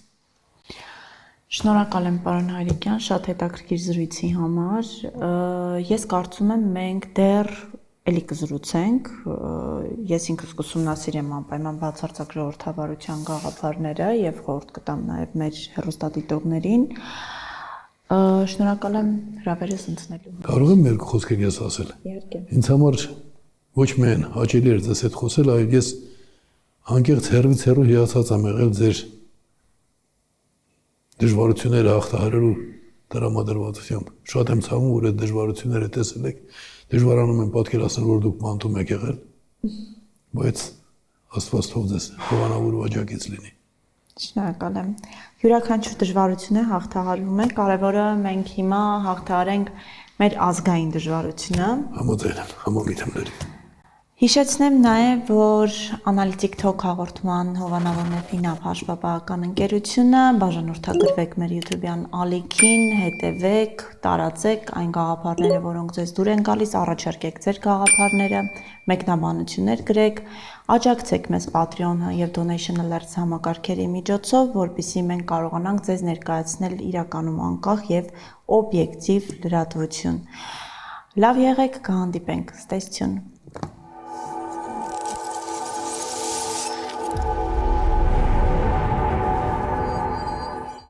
Շնորհակալ եմ պարոն Հայրիկյան, շատ հետաքրքիր զրույցի համար։ Ես կարծում եմ մենք դեռ էլի կզրուցենք, ես ինքս կուսումնասիրեմ անպայման բացարձակ ժողովրդավարության գաղափարները եւ խորհուրդ կտամ նաեւ մեր հեռուստադիտողներին։ Շնորհակալ եմ հրավերս ընդունելու։ Կարող եմ երկու խոսքեր ես ասել։ Իհարկե։ Ինձ համար ոչ միայն հաճելի էր ձեզ հետ խոսել, այլ ես անկեղծ հեռվից հեռու հիացած եմ եղել ձեր դժվարությունները հաղթահարելու տրամադրվածությամբ։ Շատ եմ ցավում, որ այդ դժվարությունները տեսել եք։ Դժվարանում եմ պատկերացնել, որ դուք մանտում եք եղել, բայց Աստված թող ձեզ հովանավոր ու աջակից լինի։ Շնորհակալ եմ։ Յուրաքանչյուր դժվարությունը հաղթահարվում է, կարևորը մենք հիմա հաղթահարենք մեր ազգային դժվարությունը։ Համաձայն եմ, համամիտ եմ դրի։ Հիշեցնեմ նաև, որ Analytic Talk հաղորդման հովանավորն է Ֆինավ հաշվապահական ընկերությունը, բաժանորդագրվեք մեր YouTube-յան ալիքին, հետևեք, տարածեք այն գաղափարները, որոնք ձեզ դուր են գալիս, առաջարկեք ձեր գաղափարները, մեկնաբանություններ գրեք, աջակցեք մեզ Patreon եւ Donation Alerts համակարգերի միջոցով, որպեսզի մենք կարողանանք ձեզ ներկայացնել իրականում անկախ եւ օբյեկտիվ լրատվություն։ Լավ եղեք, կհանդիպենք, stay tuned։